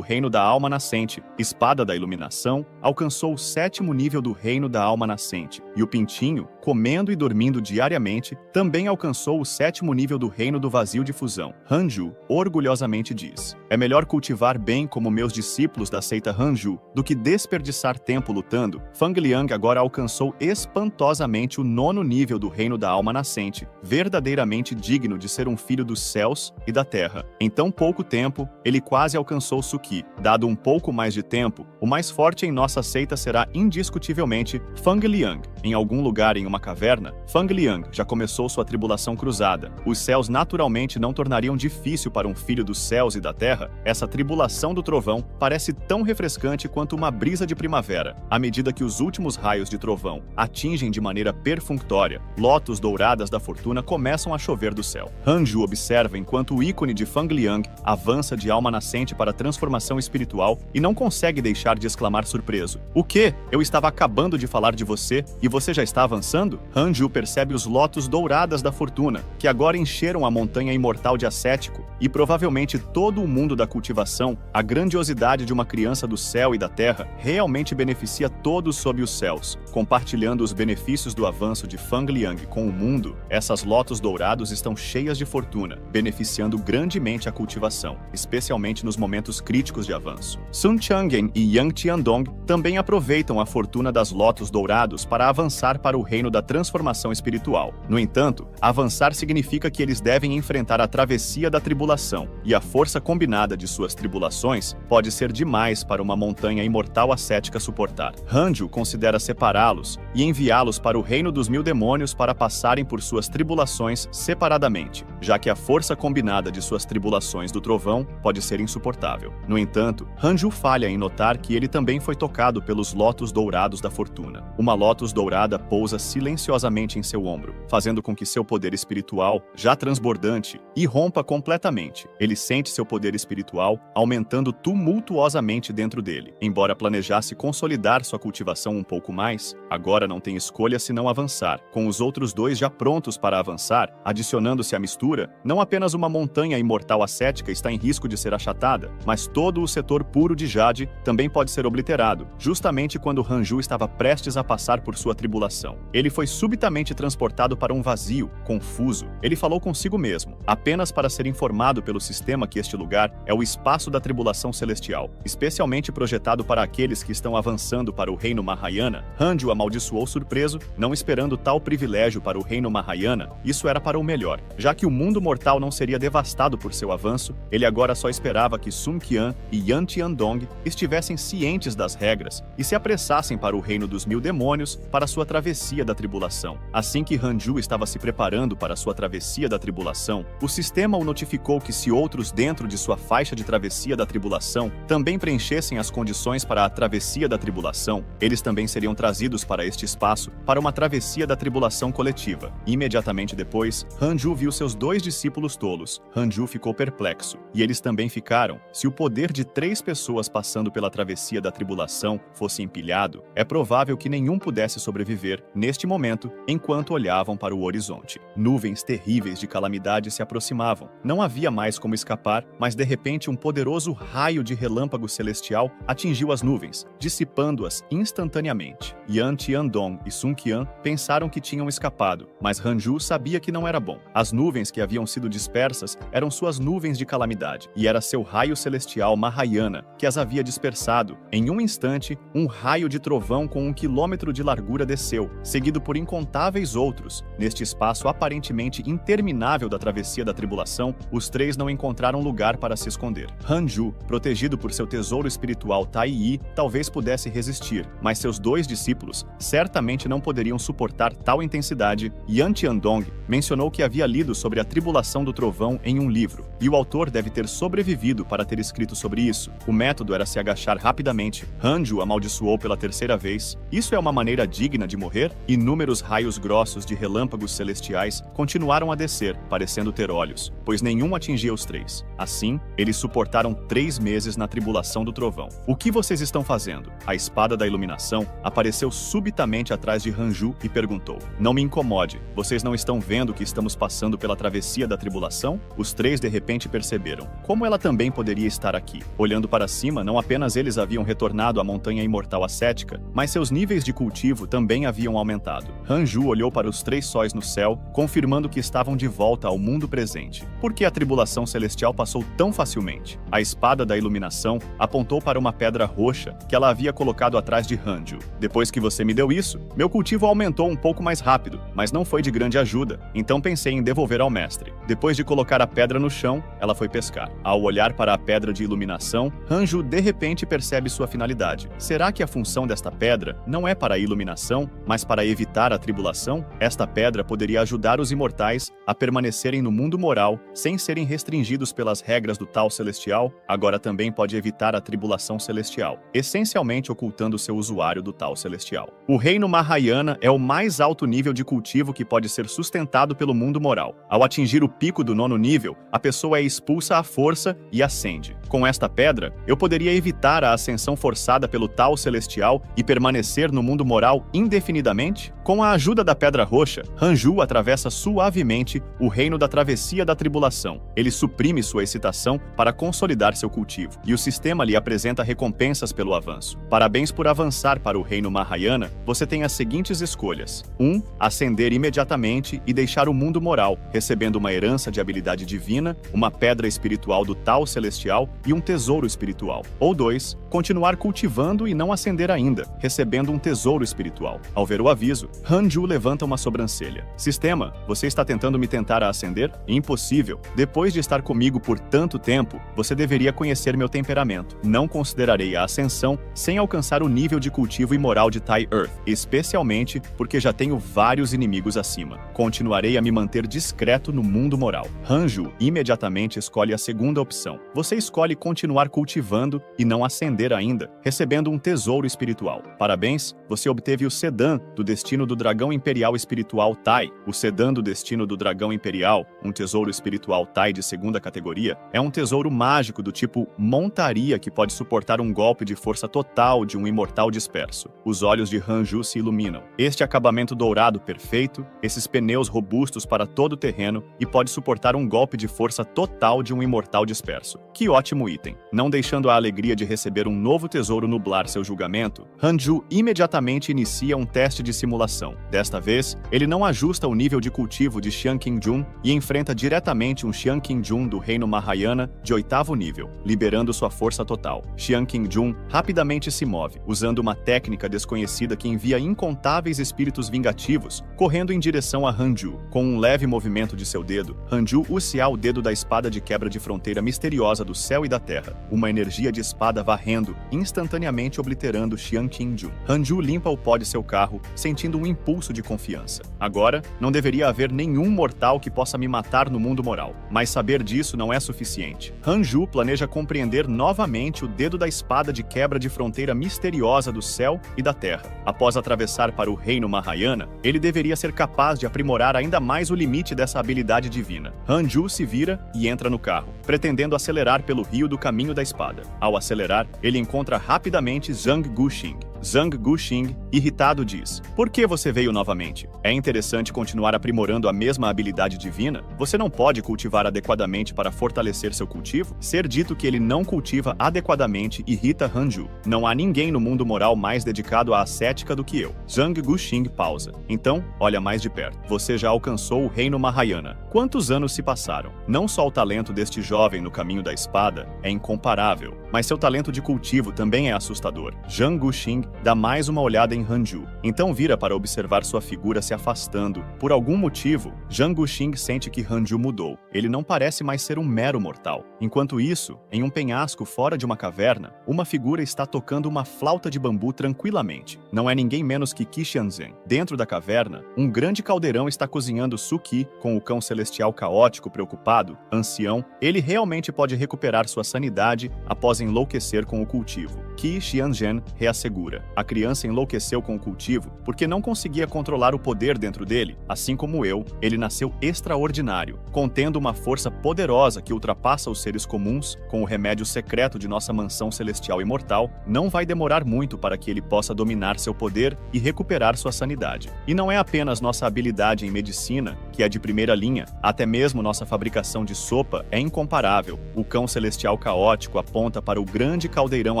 S1: reino da alma nascente. Espada da iluminação alcançou o 7º nível do reino da alma nascente. E o Pintinho, comendo e dormindo diariamente, também alcançou o 7º nível do reino do vazio de fusão. Hanju orgulhosamente diz: é melhor cultivar bem como meus discípulos da seita Hanju do que desperdiçar tempo lutando. Fang Liang agora alcançou espantosamente o 9º nível do reino da alma nascente, verdadeiramente digno de ser um filho dos céus e da terra. Em tão pouco tempo, ele quase alcançou Suki. Dado um pouco mais de tempo, o mais forte em nossa seita será indiscutivelmente Fang Liang. Em algum lugar em uma caverna, Fang Liang já começou sua tribulação cruzada. Os céus naturalmente não tornariam difícil para um filho dos céus e da terra. Essa tribulação do trovão parece tão refrescante quanto uma brisa de primavera. À medida que os últimos raios de trovão atingem de maneira perfunctória, lotos douradas da fortuna começam a chover do céu. Hanju observa enquanto o ícone de Fang Liang avança de alma nascente para transformação espiritual e não consegue deixar de exclamar surpreso: o quê? Eu estava acabando de falar de você e você já está avançando? Hanju percebe os lotos douradas da fortuna, que agora encheram a montanha imortal de ascético, e provavelmente todo o mundo da cultivação. A grandiosidade de uma criança do céu e da terra realmente beneficia todos sob os céus. Compartilhando os benefícios do avanço de Fang Liang com o mundo, essas lotos dourados estão cheias de fortuna, beneficiando grandemente a cultivação, especialmente nos momentos críticos de avanço. Sun Chang'an e Yang Tiandong também aproveitam a fortuna das lotos dourados para avançar para o reino da transformação espiritual. No entanto, avançar significa que eles devem enfrentar a travessia da tribulação, e a força combinada de suas tribulações pode ser demais para uma montanha imortal ascética suportar. Hanju considera separá-los e enviá-los para o reino dos 1000 demônios para passarem por suas tribulações separadamente, já que a força combinada de suas tribulações do trovão pode ser insuportável. No entanto, Hanju falha em notar que ele também foi tocado pelos lotos dourados da fortuna. Uma lotus dourada pousa silenciosamente em seu ombro, fazendo com que seu poder espiritual, já transbordante, irrompa completamente. Ele sente seu poder espiritual aumentando tumultuosamente dentro dele. Embora planejasse consolidar sua cultivação um pouco mais, agora não tem escolha senão avançar. Com os outros dois já prontos para avançar, adicionando-se à mistura, não apenas uma montanha imortal ascética está em risco de ser achatada, mas todo o setor puro de Jade também pode ser obliterado, justamente quando Hanju estava prestes a passar por sua tribulação. Ele foi subitamente transportado para um vazio, confuso. Ele falou consigo mesmo, apenas para ser informado pelo sistema que este lugar é o espaço da tribulação celestial, especialmente projetado para aqueles que estão avançando para o reino Mahayana. Hanju amaldiçoou surpreso, não esperando tal privilégio para o reino Mahayana. Isso era para o melhor. Já que o mundo mortal não seria devastado por seu avanço, ele agora só esperava que Sun Qian e Yan Tiandong estivessem cientes das regras e se apressassem para o reino dos 1000 demônios para sua travessia da tribulação. Assim que Hanju estava se preparando para sua travessia da tribulação, o sistema o notificou que se outros dentro de sua faixa de travessia da tribulação também preenchessem as condições para para a travessia da tribulação, eles também seriam trazidos para este espaço para uma travessia da tribulação coletiva. Imediatamente depois, Hanju viu seus 2 discípulos tolos. Hanju ficou perplexo, e eles também ficaram. Se o poder de 3 pessoas passando pela travessia da tribulação fosse empilhado, é provável que nenhum pudesse sobreviver neste momento enquanto olhavam para o horizonte. Nuvens terríveis de calamidade se aproximavam. Não havia mais como escapar, mas de repente um poderoso raio de relâmpago celestial atingiu as nuvens, dissipando-as instantaneamente. Yan Tiandong e Sun Qian pensaram que tinham escapado, mas Hanju sabia que não era bom. As nuvens que haviam sido dispersas eram suas nuvens de calamidade, e era seu raio celestial Mahayana que as havia dispersado. Em um instante, um raio de trovão com 1 quilômetro de largura desceu, seguido por incontáveis outros. Neste espaço aparentemente interminável da travessia da tribulação, os 3 não encontraram lugar para se esconder. Hanju, protegido por seu tesouro espiritual Tai Yi, talvez pudesse resistir, mas seus 2 discípulos certamente não poderiam suportar tal intensidade. Yan Tiandong mencionou que havia lido sobre a tribulação do trovão em um livro, e o autor deve ter sobrevivido para ter escrito sobre isso. O método era se agachar rapidamente. Hanju amaldiçoou pela 3ª vez. Isso é uma maneira digna de morrer? Inúmeros raios grossos de relâmpagos celestiais continuaram a descer, parecendo ter olhos, pois nenhum atingia os 3. Assim, eles suportaram 3 meses na tribulação do trovão. O que vocês estão fazendo? A espada da iluminação apareceu subitamente atrás de Hanju e perguntou: Não me incomode, vocês não estão vendo que estamos passando pela travessia da tribulação? Os 3 de repente perceberam como ela também poderia estar aqui. Olhando para cima, não apenas eles haviam retornado à montanha imortal ascética, mas seus níveis de cultivo também haviam aumentado. Hanju olhou para os 3 sóis no céu, confirmando que estavam de volta ao mundo presente. Por que a tribulação celestial passou tão facilmente? A espada da iluminação apontou para uma pedra roxa que ela havia colocado atrás de Hanju. Depois que você me deu isso, meu cultivo aumentou um pouco mais rápido, mas não foi de grande ajuda, então pensei em devolver ao mestre. Depois de colocar a pedra no chão, ela foi pescar. Ao olhar para a pedra de iluminação, Hanju de repente percebe sua finalidade. Será que a função desta pedra não é para a iluminação, mas para evitar a tribulação? Esta pedra poderia ajudar os imortais a permanecerem no mundo moral sem serem restringidos pelas regras do Tao Celestial. Agora também pode evitar a tribulação celestial, essencialmente ocultando seu usuário do Tao Celestial. O reino Mahayana é o mais alto nível de cultivo que pode ser sustentado pelo mundo moral. Ao atingir o pico do 9º nível, a pessoa é expulsa à força e ascende. Com esta pedra, eu poderia evitar a ascensão forçada pelo Tao Celestial e permanecer no mundo moral indefinidamente? Com a ajuda da pedra roxa, Hanju atravessa suavemente o reino da travessia da tribulação. Ele suprime sua excitação para consolidar seu cultivo, e o sistema lhe apresenta recompensas pelo avanço. Parabéns por avançar para o reino Mahayana. Você tem as seguintes escolhas: 1. Ascender imediatamente e deixar o mundo moral, recebendo uma herança de habilidade divina, uma pedra espiritual do Tao Celestial e um tesouro espiritual. Ou 2. Continuar cultivando e não ascender ainda, recebendo um tesouro espiritual. Ao ver o aviso, Hanju levanta uma sobrancelha. Sistema, você está tentando me tentar a ascender? Impossível. Depois de estar comigo por tanto tempo, você deveria conhecer meu temperamento. Não considerarei a ascensão sem alcançar o nível de cultivo e moral de Tai Earth, especialmente porque já tenho vários inimigos acima. Continuarei a me manter discreto no mundo moral. Hanju imediatamente escolhe a segunda opção. Você escolhe continuar cultivando e não ascender ainda, recebendo um tesouro espiritual. Parabéns, você obteve o sedã do destino do dragão imperial espiritual Tai. O sedã do destino do dragão imperial, um tesouro espiritual Tai de 2ª categoria, é um tesouro mágico do tipo montaria que pode suportar um golpe de força total de um imortal disperso. Os olhos de Hanju se iluminam. Este acabamento dourado perfeito, esses pneus robustos para todo o terreno e pode suportar um golpe de força total de um imortal disperso. Que ótimo item! Não deixando a alegria de receber um novo tesouro nublar seu julgamento, Hanju imediatamente inicia um teste de simulação. Desta vez, ele não ajusta o nível de cultivo de Xian Qingjun e enfrenta diretamente um Xian Qingjun do reino Mahayana de 8º nível, liberando sua força total. Xian Qingjun rapidamente se move, usando uma técnica desconhecida que envia incontáveis espíritos vingativos correndo em direção a Hanju. Com um leve movimento de seu dedo, Hanju usa o dedo da espada de quebra de fronteira misteriosa do céu e da terra, uma energia de espada varrendo, instantaneamente obliterando Xian Qingjun. Hanju limpa o pó de seu carro, sentindo um impulso de confiança. Agora, não deveria haver nenhum mortal que possa me matar no mundo moral. Mas saber disso não é suficiente. Hanju planeja compreender novamente o dedo da espada de quebra de fronteira misteriosa do céu e da terra. Após atravessar para o reino Mahayana, ele deveria ser capaz de aprimorar ainda mais o limite dessa habilidade divina. Hanju se vira e entra no carro, pretendendo acelerar pelo rio do caminho da espada. Ao acelerar, ele encontra rapidamente Zhang Guxing. Zhang Guxing, irritado, diz: "Por que você veio novamente? É interessante continuar aprimorando a mesma habilidade divina? Você não pode cultivar adequadamente para fortalecer seu cultivo?" Ser dito que ele não cultiva adequadamente irrita Hanju. Não há ninguém no mundo moral mais dedicado à ascética do que eu. Zhang Guxing pausa. Então, olha mais de perto. Você já alcançou o reino Mahayana. Quantos anos se passaram? Não só o talento deste jovem no caminho da espada é incomparável, mas seu talento de cultivo também é assustador. Zhang Guxing dá mais uma olhada em Hanju. Então vira para observar sua figura se afastando. Por algum motivo, Zhang Guxing sente que Hanju mudou. Ele não parece mais ser um mero mortal. Enquanto isso, em um penhasco fora de uma caverna, uma figura está tocando uma flauta de bambu tranquilamente. Não é ninguém menos que Qi Xianzhen. Dentro da caverna, um grande caldeirão está cozinhando suqui com o cão celestial caótico preocupado, ancião. Ele realmente pode recuperar sua sanidade após enlouquecer com o cultivo. Qi Xianzhen reassegura: a criança enlouqueceu com o cultivo porque não conseguia controlar o poder dentro dele. Assim como eu, ele nasceu extraordinário, contendo uma força poderosa que ultrapassa os seres comuns. Com o remédio secreto de nossa mansão celestial imortal, não vai demorar muito para que ele possa dominar seu poder e recuperar sua sanidade. E não é apenas nossa habilidade em medicina, que é de primeira linha, até mesmo nossa fabricação de sopa é incomparável. O cão celestial caótico aponta para o grande caldeirão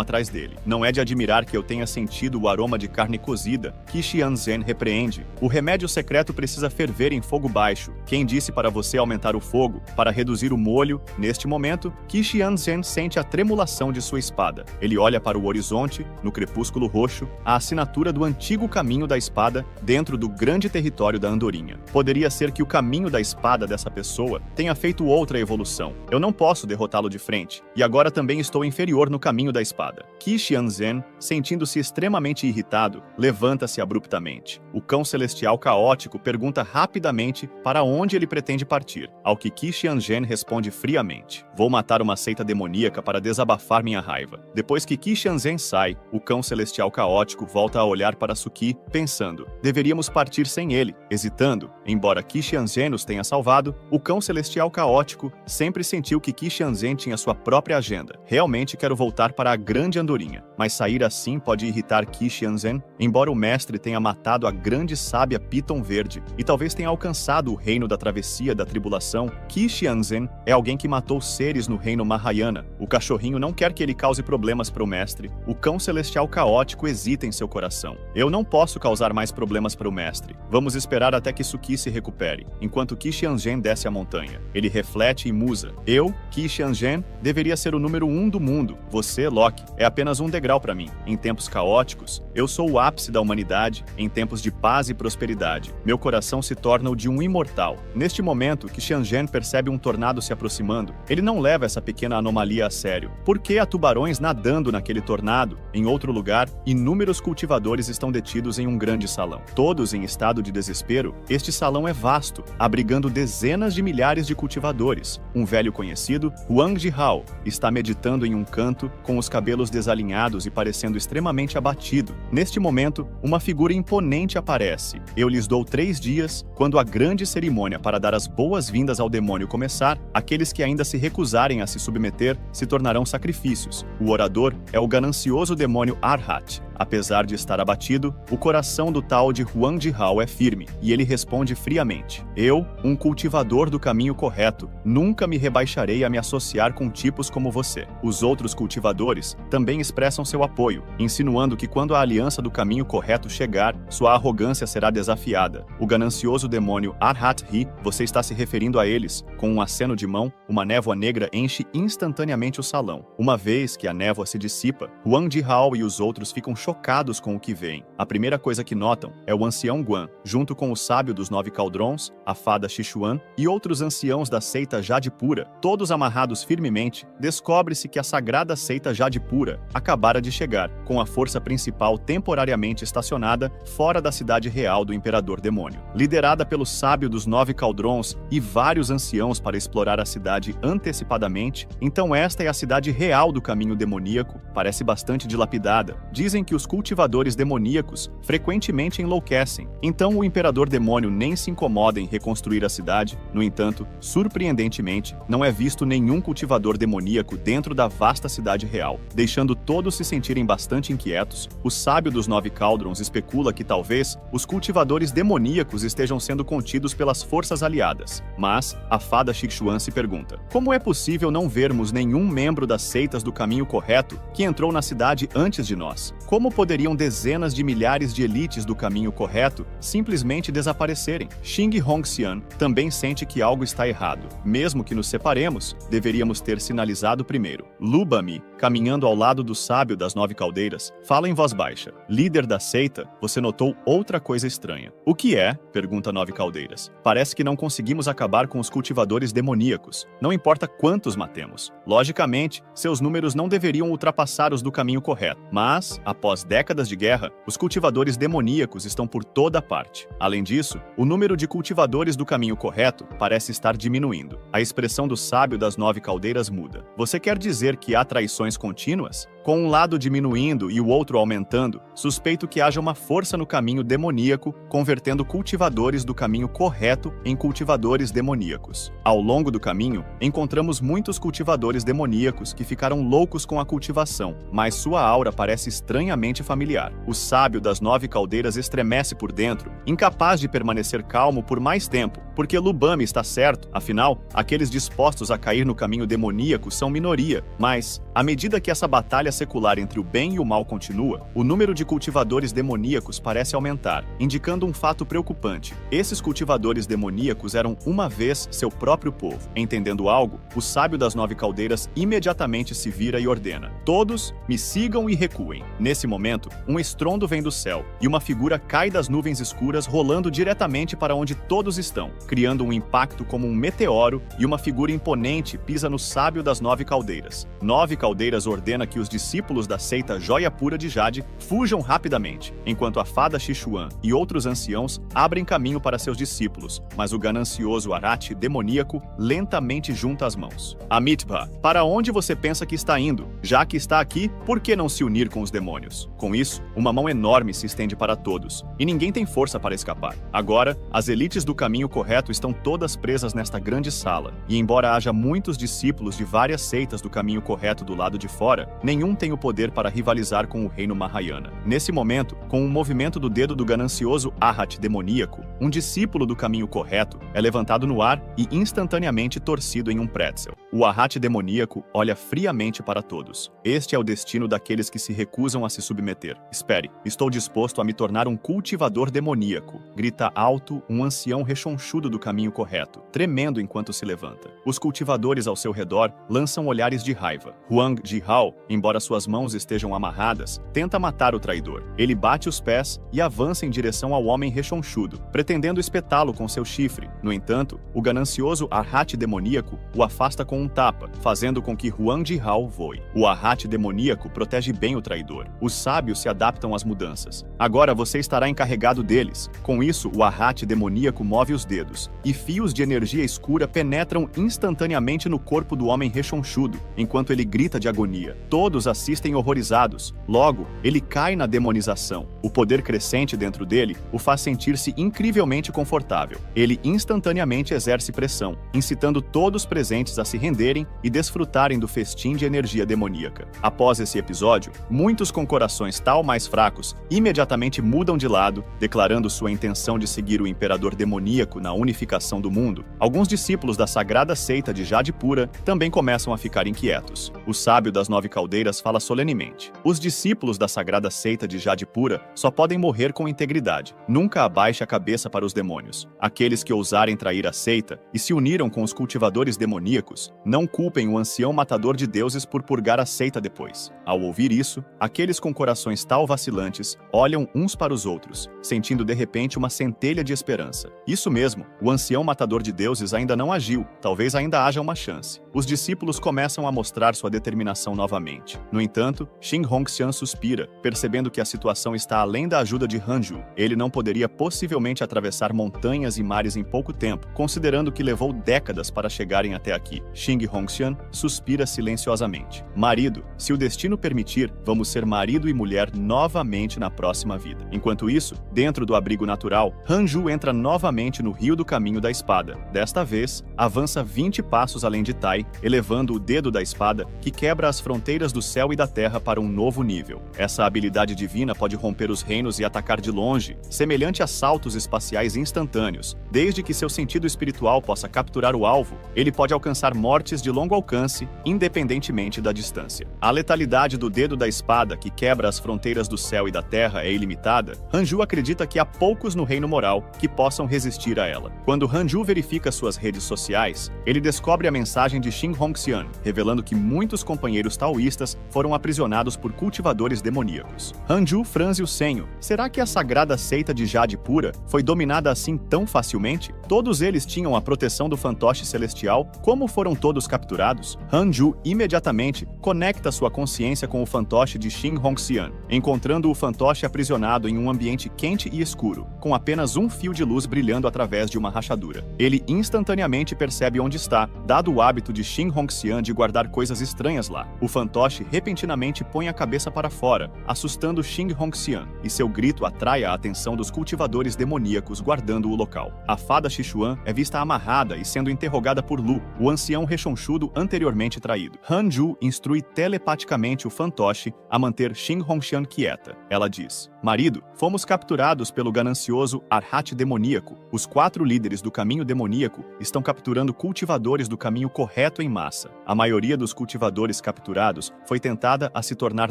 S1: atrás dele. Não é de admirar que eu tenha sentido o aroma de carne cozida. Qi Xianzhen repreende: o remédio secreto precisa ferver em fogo baixo. Quem disse para você aumentar o fogo para reduzir o molho? Neste momento, Qi Xianzhen sente a tremulação de sua espada. Ele olha para o horizonte, no crepúsculo roxo, a assinatura do antigo caminho da espada dentro do grande território da Andorinha. Poderia ser que o caminho da espada dessa pessoa tenha feito outra evolução. Eu não posso derrotá-lo de frente, e agora também estou inferior no caminho da espada. Qi Xianzhen, sentindo-se extremamente irritado, levanta-se abruptamente. O cão celestial caótico pergunta rapidamente para onde ele pretende partir, ao que Qi Xianzhen responde friamente: "Vou matar uma seita demoníaca para desabafar minha raiva." Depois que Qi Xianzhen sai, o cão celestial caótico volta a olhar para Suki, pensando: deveríamos partir sem ele. Hesitando, embora Qi Xianzhen os tenha salvado, o cão celestial caótico sempre sentiu que Qi Xianzhen tinha sua própria agenda. Realmente quero voltar para a grande Andorinha, mas sair assim pode irritar Qi Xianzhen. Embora o mestre tenha matado a grande sábia Piton Verde e talvez tenha alcançado o reino da travessia da tribulação, Qi Xianzhen é alguém que matou seres no reino Mahayana. O cachorrinho não quer que ele cause problemas para o mestre. O cão celestial caótico hesita em seu coração. Eu não posso causar mais problemas para o mestre. Vamos esperar até que Suki se recupere, enquanto Qi Xianzhen desce a montanha. Ele reflete e musa: eu, Qi Xianzhen, deveria ser o número 1 do mundo. Você, Loki, é apenas um degrau para mim. Em tempos caóticos, eu sou o ápice da humanidade. Em tempos de paz e prosperidade, meu coração se torna o de um imortal. Neste momento, Qi Xianzhen percebe um tornado se aproximando. Ele não leva essa pequena anomalia a sério. Por que há tubarões nadando naquele tornado? Em outro lugar, inúmeros cultivadores estão detidos em um grande salão. Todos em estado de desespero, este salão é vasto, abrigando dezenas de milhares de cultivadores. Um velho conhecido, Huang Jihao, está meditando em um canto, com os cabelos desalinhados e parecendo extremamente abatido. Neste momento, uma figura imponente aparece. Eu lhes dou 3 dias. Quando a grande cerimônia para dar as boas-vindas ao demônio começar, aqueles que ainda se recusarem a se submeter se tornarão sacrifícios. O orador é o ganancioso demônio Arhat. Apesar de estar abatido, o coração do tal de Huang Jihao é firme, e ele responde friamente: eu, um cultivador do caminho correto, nunca me rebaixarei a me associar com tipos como você. Os outros cultivadores também expressam seu apoio, insinuando que quando a aliança do caminho correto chegar, sua arrogância será desafiada. O ganancioso demônio Arhat ri: você está se referindo a eles. Com um aceno de mão, uma névoa negra enche instantaneamente o salão. Uma vez que a névoa se dissipa, Huang Jihao e os outros ficam chocados chocados com o que veem. A primeira coisa que notam é o ancião Guan, junto com o sábio dos 9 caldrões, a fada Sichuan e outros anciãos da seita Jade Pura, todos amarrados firmemente. Descobre-se que a sagrada seita Jade Pura acabara de chegar, com a força principal temporariamente estacionada fora da cidade real do Imperador Demônio. Liderada pelo sábio dos 9 caldrões e vários anciãos para explorar a cidade antecipadamente, então esta é a cidade real do caminho demoníaco. Parece bastante dilapidada. Dizem que os cultivadores demoníacos frequentemente enlouquecem. Então o Imperador Demônio nem se incomoda em reconstruir a cidade. No entanto, surpreendentemente, não é visto nenhum cultivador demoníaco dentro da vasta cidade real, deixando todos se sentirem bastante inquietos. O sábio dos 9 caldrões especula que talvez os cultivadores demoníacos estejam sendo contidos pelas forças aliadas. Mas a fada Sichuan se pergunta: como é possível não vermos nenhum membro das seitas do caminho correto que entrou na cidade antes de nós? Como poderiam dezenas de milhares de elites do caminho correto simplesmente desaparecerem? Xing Hongxian também sente que algo está errado. Mesmo que nos separemos, deveríamos ter sinalizado primeiro. Lu Bami, caminhando ao lado do sábio das 9 caldeiras, fala em voz baixa: líder da seita, você notou outra coisa estranha. O que é? Pergunta 9 caldeiras. Parece que não conseguimos acabar com os cultivadores demoníacos. Não importa quantos matemos. Logicamente, seus números não deveriam ultrapassar os do caminho correto. Mas, após décadas de guerra, os cultivadores demoníacos estão por toda parte. Além disso, o número de cultivadores do caminho correto parece estar diminuindo. A expressão do sábio das 9 caldeiras muda. Você quer dizer que há traições contínuas? Com um lado diminuindo e o outro aumentando, suspeito que haja uma força no caminho demoníaco, convertendo cultivadores do caminho correto em cultivadores demoníacos. Ao longo do caminho, encontramos muitos cultivadores demoníacos que ficaram loucos com a cultivação, mas sua aura parece estranhamente familiar. O sábio das 9 caldeiras estremece por dentro, incapaz de permanecer calmo por mais tempo, porque Lu Bami está certo. Afinal, aqueles dispostos a cair no caminho demoníaco são minoria, mas, à medida que essa batalha secular entre o bem e o mal continua, o número de cultivadores demoníacos parece aumentar, indicando um fato preocupante. Esses cultivadores demoníacos eram uma vez seu próprio povo. Entendendo algo, o sábio das 9 caldeiras imediatamente se vira e ordena: todos me sigam e recuem. Nesse momento, um estrondo vem do céu, e uma figura cai das nuvens escuras rolando diretamente para onde todos estão, criando um impacto como um meteoro, e uma figura imponente pisa no sábio das 9 caldeiras. 9 caldeiras ordena que os discípulos da seita Joia Pura de Jade fujam rapidamente, enquanto a fada Sichuan e outros anciãos abrem caminho para seus discípulos, mas o ganancioso Arate demoníaco lentamente junta as mãos. Amitabha, para onde você pensa que está indo? Já que está aqui, por que não se unir com os demônios? Com isso, uma mão enorme se estende para todos, e ninguém tem força para escapar. Agora, as elites do caminho correto estão todas presas nesta grande sala, e embora haja muitos discípulos de várias seitas do caminho correto do lado de fora, nenhum tem o poder para rivalizar com o reino Mahayana. Nesse momento, com um movimento do dedo do ganancioso Arhat demoníaco, um discípulo do caminho correto é levantado no ar e instantaneamente torcido em um pretzel. O Arhat demoníaco olha friamente para todos. Este é o destino daqueles que se recusam a se submeter. Espere, estou disposto a me tornar um cultivador demoníaco, grita alto um ancião rechonchudo do caminho correto, tremendo enquanto se levanta. Os cultivadores ao seu redor lançam olhares de raiva. Huang Jihao, embora suas mãos estejam amarradas, tenta matar o traidor. Ele bate os pés e avança em direção ao homem rechonchudo, pretendendo espetá-lo com seu chifre. No entanto, o ganancioso Arhat demoníaco o afasta com um tapa, fazendo com que Huang Jihao voe. O Arhat demoníaco protege bem o traidor. Os sábios se adaptam às mudanças. Agora você estará encarregado deles. Com isso, o Arhat demoníaco move os dedos, e fios de energia escura penetram instantaneamente no corpo do homem rechonchudo, enquanto ele grita de agonia. Todos assistem horrorizados. Logo, ele cai na demonização. O poder crescente dentro dele o faz sentir-se incrivelmente confortável. Ele instantaneamente exerce pressão, incitando todos presentes a se renderem e desfrutarem do festim de energia demoníaca. Após esse episódio, muitos com corações tal mais fracos imediatamente mudam de lado, declarando sua intenção de seguir o imperador demoníaco na unificação do mundo, alguns discípulos da sagrada seita de Jade Pura também começam a ficar inquietos. O sábio das 9 caldeiras fala solenemente: os discípulos da sagrada seita de Jade Pura só podem morrer com integridade. Nunca abaixe a cabeça para os demônios. Aqueles que ousarem trair a seita e se uniram com os cultivadores demoníacos, não culpem o ancião matador de deuses por purgar a seita depois. Ao ouvir isso, aqueles com corações tal vacilantes olham uns para os outros, sentindo de repente uma centelha de esperança. Isso mesmo, o ancião matador de deuses ainda não agiu, talvez ainda haja uma chance. Os discípulos começam a mostrar sua determinação novamente. No entanto, Shin Hongxian suspira, percebendo que a situação está além da ajuda de Hanju. Ele não poderia possivelmente atravessar montanhas e mares em pouco tempo, considerando que levou décadas para chegarem até aqui. Shin Hongxian suspira silenciosamente. Marido, se o destino permitir, vamos ser marido e mulher novamente na próxima vida. Enquanto isso, dentro do abrigo natural, Hanju entra novamente no rio do caminho da espada. Desta vez, avança 20 passos além de Tai, elevando o dedo da espada, que quebra as fronteiras do céu e da terra para um novo nível. Essa habilidade divina pode romper os reinos e atacar de longe, semelhante a saltos espaciais instantâneos. Desde que seu sentido espiritual possa capturar o alvo, ele pode alcançar mortes de longo alcance, independentemente da distância. A letalidade do dedo da espada, que quebra as fronteiras do céu e da terra, é ilimitada. Hanju acredita que há poucos no reino moral que possam resistir a ela. Quando Hanju verifica suas redes sociais, ele descobre a mensagem de Shin Hongxian, revelando que muitos companheiros taoístas foram aprisionados por cultivadores demoníacos. Hanju franze o senho. Será que a sagrada seita de Jade Pura foi dominada assim tão facilmente? Todos eles tinham a proteção do fantoche celestial. Como foram todos capturados? Hanju imediatamente conecta sua consciência com o fantoche de Shin Hongxian, encontrando o fantoche aprisionado em um ambiente quente e escuro, com apenas um fio de luz brilhando através de uma rachadura. Ele instantaneamente percebe onde está, dado o hábito de Shin Hongxian de guardar coisas estranhas lá. O fantoche repentinamente põe a cabeça para fora, assustando Shin Hongxian, e seu grito atrai a atenção dos cultivadores demoníacos guardando o local. A fada Sichuan é vista amarrada e sendo interrogada por Lu, o ancião rechonchudo anteriormente traído. Hanju instrui telepaticamente o fantoche a manter Shin Hongxian quieta. Ela diz: marido, fomos capturados pelo ganancioso Arhat demoníaco. Os 4 líderes do caminho demoníaco estão capturando cultivadores do caminho correto em massa. A maioria dos cultivadores capturados foi tentada a se tornar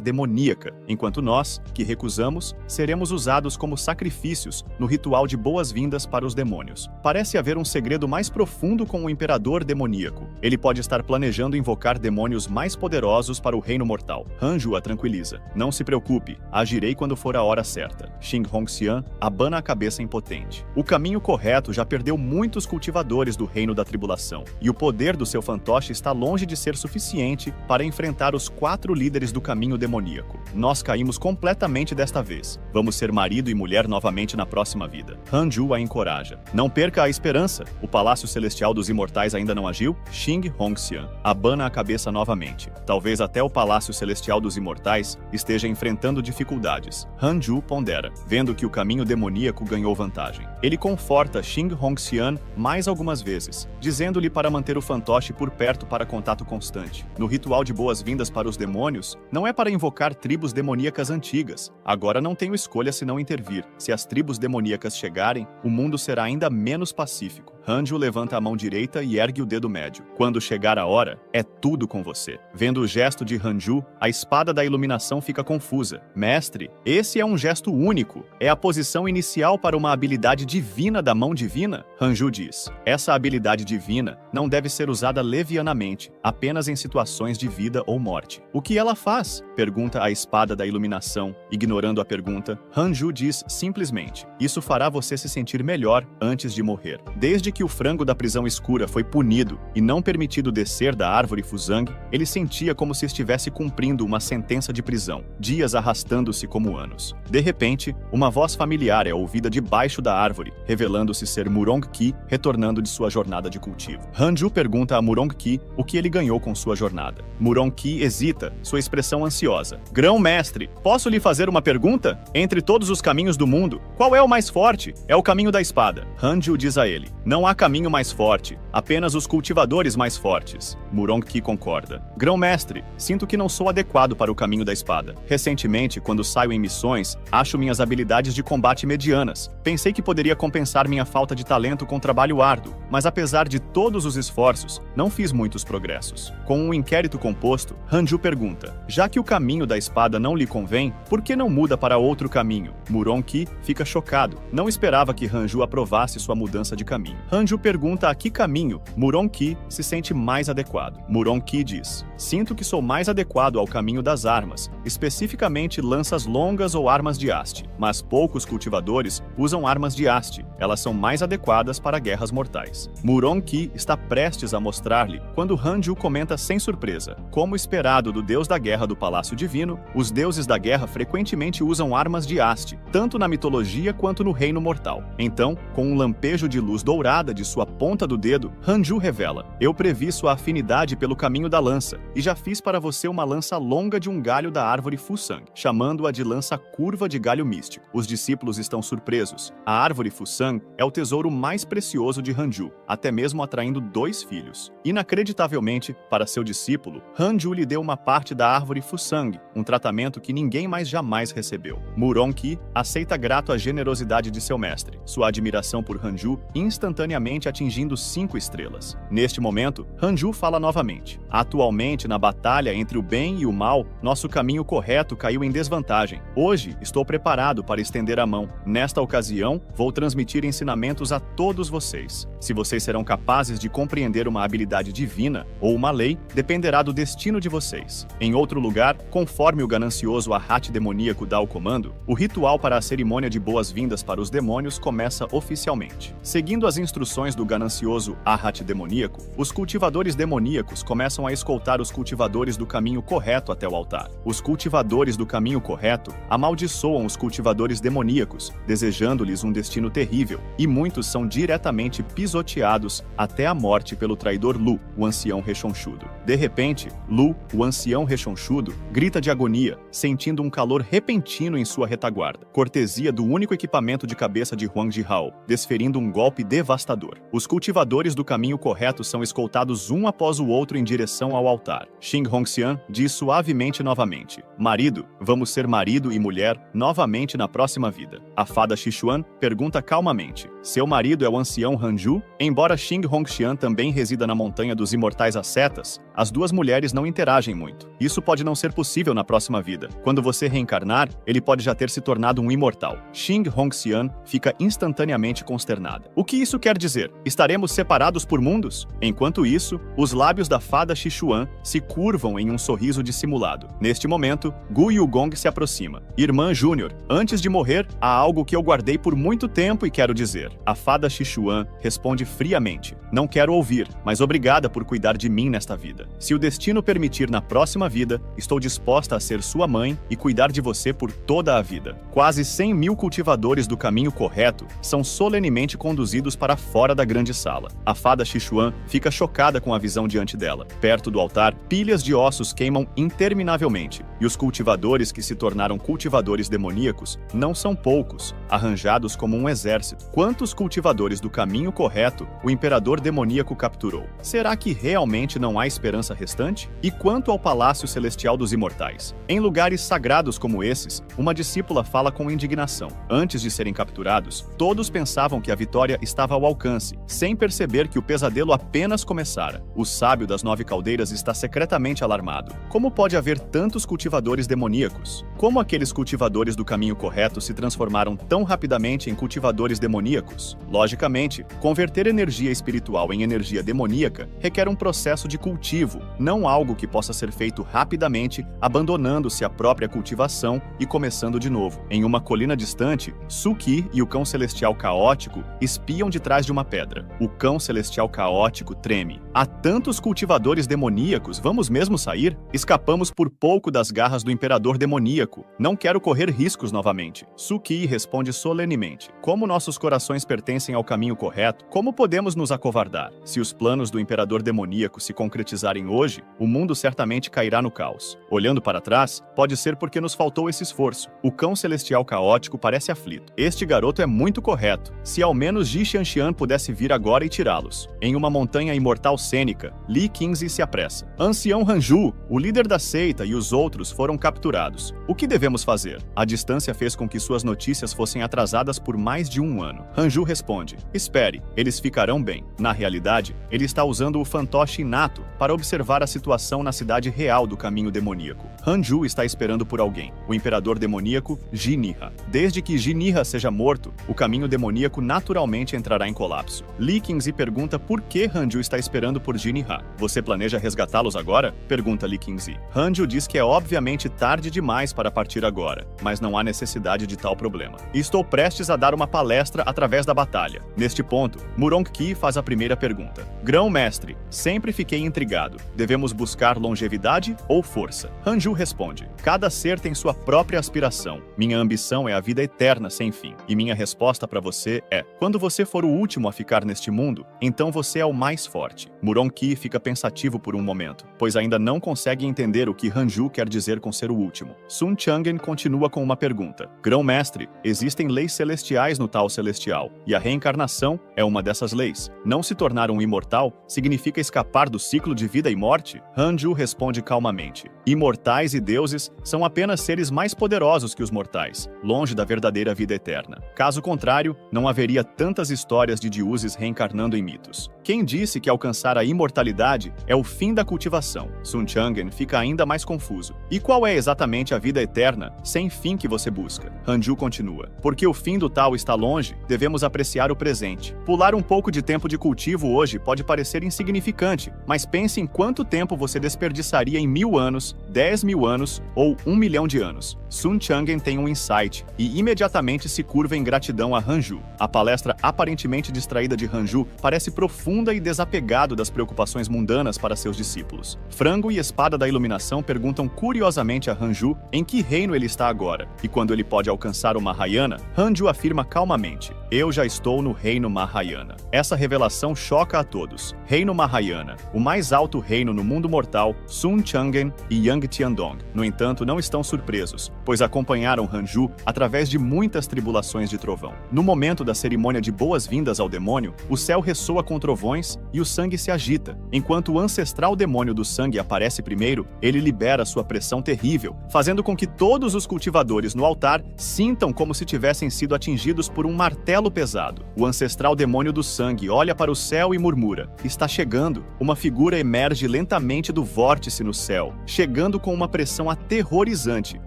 S1: demoníaca, enquanto nós, que recusamos, seremos usados como sacrifícios no ritual de boas-vindas para os demônios. Parece haver um segredo mais profundo com o imperador demoníaco. Ele pode estar planejando invocar demônios mais poderosos para o reino mortal. Hanju a tranquiliza. Não se preocupe, agirei quando for a hora certa. Shin Hongxian abana a cabeça impotente. O caminho correto já perdeu muitos cultivadores do reino da tribulação, e o poder do seu fantoche está longe de ser suficiente para enfrentar os 4 líderes do caminho demoníaco. Nós caímos completamente desta vez. Vamos ser marido e mulher novamente na próxima vida. Hanju a encoraja. Não perca a esperança. O Palácio Celestial dos Imortais ainda não agiu? Shin Hongxian abana a cabeça novamente. Talvez até o Palácio Celestial dos Imortais esteja enfrentando dificuldades. Hanju pondera, vendo que o caminho demoníaco ganhou vantagem. Ele conforta Shin Hongxian mais algumas vezes, dizendo-lhe para manter o fantoche por perto para contato constante. No ritual de boas-vindas para os demônios, não é para invocar tribos demoníacas antigas. Agora não tenho escolha senão intervir. Se as tribos demoníacas chegarem, o mundo será ainda menos pacífico. Hanju levanta a mão direita e ergue o dedo médio. Quando chegar a hora, é tudo com você. Vendo o gesto de Hanju, a espada da iluminação fica confusa. Mestre, esse é um gesto único. É a posição inicial para uma habilidade divina da mão divina? Hanju diz. Essa habilidade divina não deve ser usada levianamente, apenas em situações de vida ou morte. O que ela faz? Pergunta a espada da iluminação. Ignorando a pergunta, Hanju diz simplesmente: isso fará você se sentir melhor antes de morrer. Desde que o frango da prisão escura foi punido e não permitido descer da árvore Fuzang, ele sentia como se estivesse cumprindo uma sentença de prisão, dias arrastando-se como anos. De repente, uma voz familiar é ouvida debaixo da árvore, revelando-se ser Murong Qi retornando de sua jornada de cultivo. Hanju pergunta a Murong Qi o que ele ganhou com sua jornada. Murong Qi hesita, sua expressão ansiosa. Grão-mestre, posso lhe fazer uma pergunta? Entre todos os caminhos do mundo, qual é o mais forte? É o caminho da espada. Hanju diz a ele: não Não há caminho mais forte, apenas os cultivadores mais fortes. Murong-Ki concorda. Grão-mestre, sinto que não sou adequado para o caminho da espada. Recentemente, quando saio em missões, acho minhas habilidades de combate medianas. Pensei que poderia compensar minha falta de talento com trabalho árduo, mas apesar de todos os esforços, não fiz muitos progressos. Com um inquérito composto, Hanju pergunta: já que o caminho da espada não lhe convém, por que não muda para outro caminho? Murong-Ki fica chocado. Não esperava que Hanju aprovasse sua mudança de caminho. Hanju pergunta a que caminho Murong-Ki se sente mais adequado. Murong-Ki diz: sinto que sou mais adequado ao caminho das armas, especificamente lanças longas ou armas de haste. Mas poucos cultivadores usam armas de haste. Elas são mais adequadas para guerras mortais. Murong-Ki está prestes a mostrar-lhe quando Hanju comenta sem surpresa: como esperado do deus da guerra do Palácio Divino, os deuses da guerra frequentemente usam armas de haste, tanto na mitologia quanto no reino mortal. Então, com um lampejo de luz dourada de sua ponta do dedo, Hanju revela: eu previ sua afinidade pelo caminho da lança, e já fiz para você uma lança longa de um galho da árvore Fusang, chamando-a de lança curva de galho místico. Os discípulos estão surpresos. A árvore Fusang é o tesouro mais precioso de Hanju, até mesmo atraindo 2 filhos. Inacreditavelmente, para seu discípulo, Hanju lhe deu uma parte da árvore Fusang, um tratamento que ninguém mais jamais recebeu. Murong-Ki aceita grato a generosidade de seu mestre, sua admiração por Hanju instantaneamente atingindo 5 estrelas. Neste momento, Hanju fala novamente: atualmente, na batalha entre o bem e o mal, nosso caminho correto caiu em desvantagem. Hoje, estou preparado para estender a mão. Nesta ocasião, vou transmitir ensinamentos a todos vocês. Se vocês serão capazes de compreender uma habilidade divina ou uma lei, dependerá do destino de vocês. Em outro lugar, conforme o ganancioso Ahate demoníaco dá o comando, o ritual para a cerimônia de boas-vindas para os demônios começa oficialmente. Seguindo as instruções do ganancioso Ahate demoníaco, os cultivadores demoníacos começam a escoltar os cultivadores do caminho correto até o altar. Os cultivadores do caminho correto amaldiçoam os cultivadores demoníacos, desejando-lhes um destino terrível, e muitos são diretamente pisoteados até a morte pelo traidor Lu, o ancião rechonchudo. De repente, Lu, o ancião rechonchudo, grita de agonia, sentindo um calor repentino em sua retaguarda, cortesia do único equipamento de cabeça de Huang Jihao, desferindo um golpe devastador. Os cultivadores do caminho correto são escoltados um após o outro em direção ao altar. Xing Hongxian diz suavemente novamente: marido, vamos ser marido e mulher novamente na próxima vida. A fada Xixuan pergunta calmamente: seu marido é o ancião Hanju? Embora Xing Hongxian também resida na montanha dos imortais ascetas, as 2 mulheres não interagem muito. Isso pode não ser possível na próxima vida. Quando você reencarnar, ele pode já ter se tornado um imortal. Xing Hongxian fica instantaneamente consternada. O que isso quer dizer? Estaremos separados por mundos? Enquanto isso, os lábios da fada Xixuan se curvam em um sorriso dissimulado. Neste momento, Gu Yugong se aproxima. Irmã Júnior, antes de morrer, há algo que eu guardei por muito tempo e quero dizer. A fada Xixuan responde friamente: não quero ouvir, mas obrigada por cuidar de mim nesta vida. Se o destino permitir na próxima vida, estou disposta a ser sua mãe e cuidar de você por toda a vida. Quase 100.000 cultivadores do caminho correto são solenemente conduzidos para fora da grande sala. A fada Xixuan fica chocada com a visão diante dela. Perto do altar, pilhas de ossos queimam interminavelmente, e os cultivadores que se tornaram cultivadores demoníacos não são poucos, arranjados como um exército. Quantos cultivadores do caminho correto o imperador demoníaco capturou? Será que realmente não há esperança restante? E quanto ao Palácio Celestial dos Imortais? Em lugares sagrados como esses, uma discípula fala com indignação. Antes de serem capturados, todos pensavam que a vitória estava ao alcance, sem perceber que o pesadelo apenas começara. O sábio das 9 caldeiras está secretamente alarmado. Como pode haver tantos cultivadores demoníacos? Como aqueles cultivadores do caminho correto se transformaram tão rapidamente em cultivadores demoníacos? Logicamente, converter energia espiritual em energia demoníaca requer um processo de cultivo, não algo que possa ser feito rapidamente, abandonando-se a própria cultivação e começando de novo. Em uma colina distante, Suki e o cão celestial caótico espiam de trás de uma pedra. O cão celestial caótico treme. Há tantos cultivadores demoníacos, vamos mesmo sair? Escapamos por pouco das garras do imperador demoníaco. Não quero correr riscos novamente. Suki responde solenemente: como nossos corações pertencem ao caminho correto, como podemos nos acovardar? Se os planos do imperador demoníaco se concretizarem esforçarem hoje, o mundo certamente cairá no caos. Olhando para trás, pode ser porque nos faltou esse esforço. O cão celestial caótico parece aflito. Este garoto é muito correto. Se ao menos Ji Xianxian pudesse vir agora e tirá-los. Em uma montanha imortal cênica, Li Qingzi se apressa. Ancião Hanju, o líder da seita e os outros foram capturados. O que devemos fazer? A distância fez com que suas notícias fossem atrasadas por mais de um ano. Hanju responde: espere, eles ficarão bem. Na realidade, ele está usando o fantoche inato para observar a situação na cidade real do caminho demoníaco. Hanju está esperando por alguém, o imperador demoníaco Jinniha. Desde que Jinniha seja morto, o caminho demoníaco naturalmente entrará em colapso. Li Qingzi pergunta por que Hanju está esperando por Jinniha. Você planeja resgatá-los agora? Pergunta Li Qingzi. Hanju diz que é obviamente tarde demais para partir agora, mas não há necessidade de tal problema. Estou prestes a dar uma palestra através da batalha. Neste ponto, Murong Qi faz a primeira pergunta. Grão-mestre, sempre fiquei intrigado. Devemos buscar longevidade ou força? Hanju responde: cada ser tem sua própria aspiração. Minha ambição é a vida eterna sem fim. E minha resposta para você é: quando você for o último a ficar neste mundo, então você é o mais forte. Murong Qi fica pensativo por um momento, pois ainda não consegue entender o que Hanju quer dizer com ser o último. Sun Chang'en continua com uma pergunta. Grão-mestre, existem leis celestiais no Tao Celestial, e a reencarnação é uma dessas leis. Não se tornar um imortal significa escapar do ciclo de vida e morte? Hanju responde calmamente: imortais e deuses são apenas seres mais poderosos que os mortais, longe da verdadeira vida eterna. Caso contrário, não haveria tantas histórias de deuses reencarnando em mitos. Quem disse que alcançar a imortalidade é o fim da cultivação? Sun Chang'en fica ainda mais confuso. E qual é exatamente a vida eterna sem fim que você busca? Hanju continua: porque o fim do Tao está longe, devemos apreciar o presente. Pular um pouco de tempo de cultivo hoje pode parecer insignificante, mas pense em quanto tempo você desperdiçaria em 1000 anos, 10.000 anos ou 1 milhão de anos. Sun Chang'en tem um insight e imediatamente se curva em gratidão a Hanju. A palestra aparentemente distraída de Hanju parece profunda e desapegado das preocupações mundanas para seus discípulos. Frango e Espada da Iluminação perguntam curiosamente a Hanju em que reino ele está agora, e quando ele pode alcançar o Mahayana, Hanju afirma calmamente: eu já estou no reino Mahayana. Essa revelação choca a todos. Reino Mahayana, o mais alto reino no mundo mortal, Sun Chang'en e Yang Tiandong, no entanto, não estão surpresos, pois acompanharam Hanju através de muitas tribulações de trovão. No momento da cerimônia de boas-vindas ao demônio, o céu ressoa com trovões e o sangue se agita. Enquanto o ancestral demônio do sangue aparece primeiro, ele libera sua pressão terrível, fazendo com que todos os cultivadores no altar sintam como se tivessem sido atingidos por um martelo pesado. O ancestral demônio do sangue olha para o céu e murmura: está chegando. Uma figura emerge lentamente do vórtice no céu, chegando com uma pressão aterrorizante,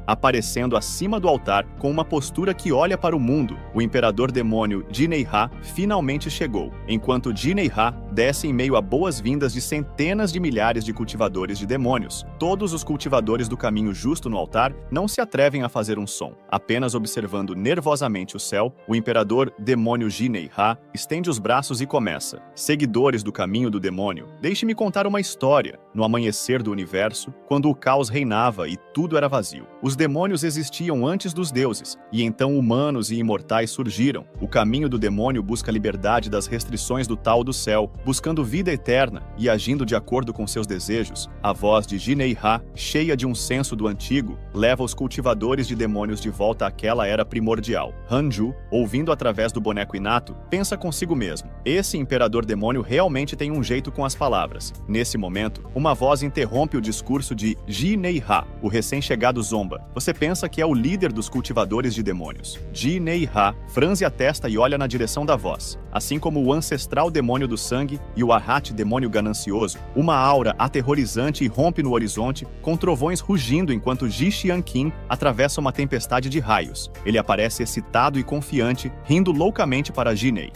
S1: aparecendo acima do altar com uma postura que olha para o mundo. O imperador demônio Jinei-Ha finalmente chegou, enquanto Jinei-Ha desce em meio a boas-vindas de centenas de milhares de cultivadores de demônios. Todos os cultivadores do caminho justo no altar não se atrevem a fazer um som. Apenas observando nervosamente o céu, o imperador demônio Jinei-Ha estende os braços e começa: seguidores do caminho do demônio, deixe-me contar uma história. No amanhecer do universo, quando o caos reinava e tudo era vazio, os demônios existiam antes dos deuses, e então humanos e imortais surgiram. O caminho do demônio busca a liberdade das restrições do Tao do céu, buscando vida eterna e agindo de acordo com seus desejos. A voz de Jinei-Ha, cheia de um senso do antigo, leva os cultivadores de demônios de volta àquela era primordial. Hanju, ouvindo através do boneco inato, pensa consigo mesmo: esse imperador demônio realmente tem um jeito com as palavras. Nesse momento, uma voz interrompe o discurso de Jinei-Ha. O recém-chegado zomba: você pensa que é o líder dos cultivadores de demônios. Jinei-Ha franze a testa e olha na direção da voz. Assim como o ancestral demônio do sangue e o Arhat demônio ganancioso, uma aura aterrorizante irrompe no horizonte, com trovões rugindo enquanto Ji Xianqin atravessa uma tempestade de raios. Ele aparece excitado e confiante, rindo loucamente para Jinei.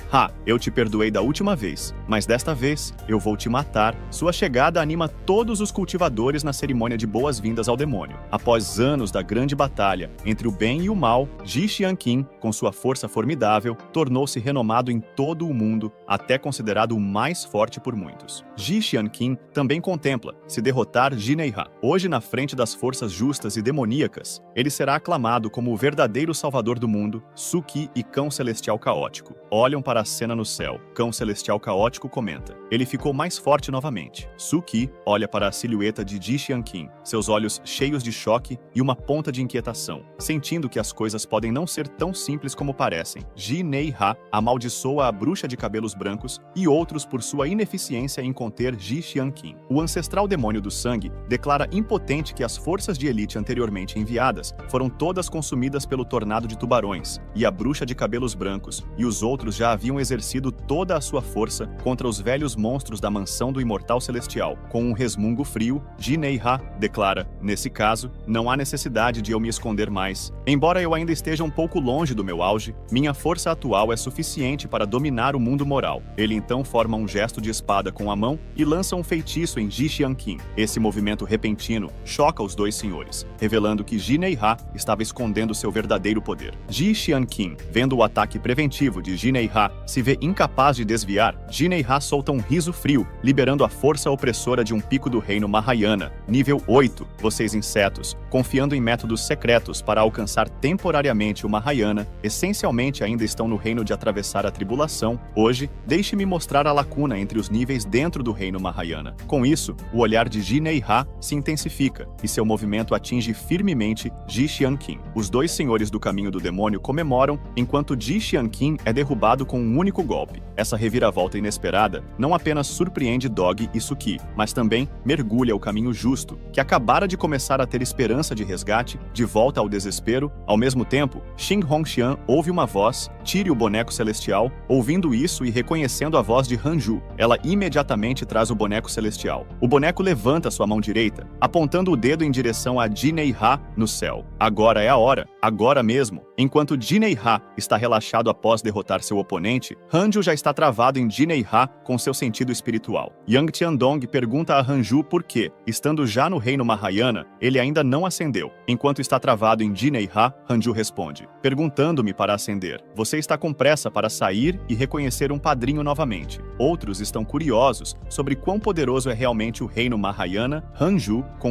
S1: Eu te perdoei da última vez, mas desta vez eu vou te matar. Sua chegada anima todos os cultivadores na cerimônia de boas-vindas ao demônio. Após anos da grande batalha entre o bem e o mal, Ji Xianqin, com sua força formidável, tornou-se renomado em todo o mundo, até considerado o mais mais forte por muitos. Ji Xianqin também contempla se derrotar Jinei-Ha. Hoje, na frente das forças justas e demoníacas, ele será aclamado como o verdadeiro salvador do mundo. Suki e Cão Celestial Caótico olham para a cena no céu. Cão Celestial Caótico comenta: ele ficou mais forte novamente. Suki olha para a silhueta de Ji Xianqin, seus olhos cheios de choque e uma ponta de inquietação, sentindo que as coisas podem não ser tão simples como parecem. Jinei-Ha amaldiçoa a bruxa de cabelos brancos e outros por sua ineficiência em conter Ji Xianqin. O ancestral demônio do sangue declara impotente que as forças de elite anteriormente enviadas foram todas consumidas pelo tornado de tubarões, e a bruxa de cabelos brancos e os outros já haviam exercido toda a sua força contra os velhos monstros da mansão do Imortal Celestial. Com um resmungo frio, Jinei-Ha declara: nesse caso, não há necessidade de eu me esconder mais. Embora eu ainda esteja um pouco longe do meu auge, minha força atual é suficiente para dominar o mundo moral. Ele então forma um gesto de espada com a mão e lança um feitiço em Ji Xianqin. Esse movimento repentino choca os dois senhores, revelando que Jinei-Ha estava escondendo seu verdadeiro poder. Ji Xianqin, vendo o ataque preventivo de Jinei-Ha, se vê incapaz de desviar. Jinei-Ha solta um riso frio, liberando a força opressora de um pico do reino Mahayana. Nível 8. Vocês insetos, confiando em métodos secretos para alcançar temporariamente o Mahayana, essencialmente ainda estão no reino de atravessar a tribulação. Hoje, deixe-me mostrar a lacuna entre os níveis dentro do reino Mahayana. Com isso, o olhar de Jinei-Ha se intensifica e seu movimento atinge firmemente Ji Xianqin. Os dois senhores do caminho do demônio comemoram enquanto Ji Xianqin é derrubado com um único golpe. Essa reviravolta inesperada não apenas surpreende Dog e Suki, mas também mergulha o caminho justo, que acabara de começar a ter esperança de resgate, de volta ao desespero. Ao mesmo tempo, Xing Hongxian ouve uma voz: tire o boneco celestial. Ouvindo isso e reconhecendo a voz de Hanju, ela imediatamente traz o boneco celestial. O boneco levanta sua mão direita, apontando o dedo em direção a Jinei-Ha no céu. Agora é a hora, agora mesmo. Enquanto Jinei-Ha está relaxado após derrotar seu oponente, Hanju já está travado em Jinei-Ha com seu sentido espiritual. Yang Tiandong pergunta a Hanju por que, estando já no reino Mahayana, ele ainda não ascendeu. Enquanto está travado em Jinei-Ha, Hanju responde: perguntando-me para ascender. Você está com pressa para sair e reconhecer um padrinho novamente. Outros estão curiosos sobre quão poderoso é realmente o reino Mahayana. Hanju, com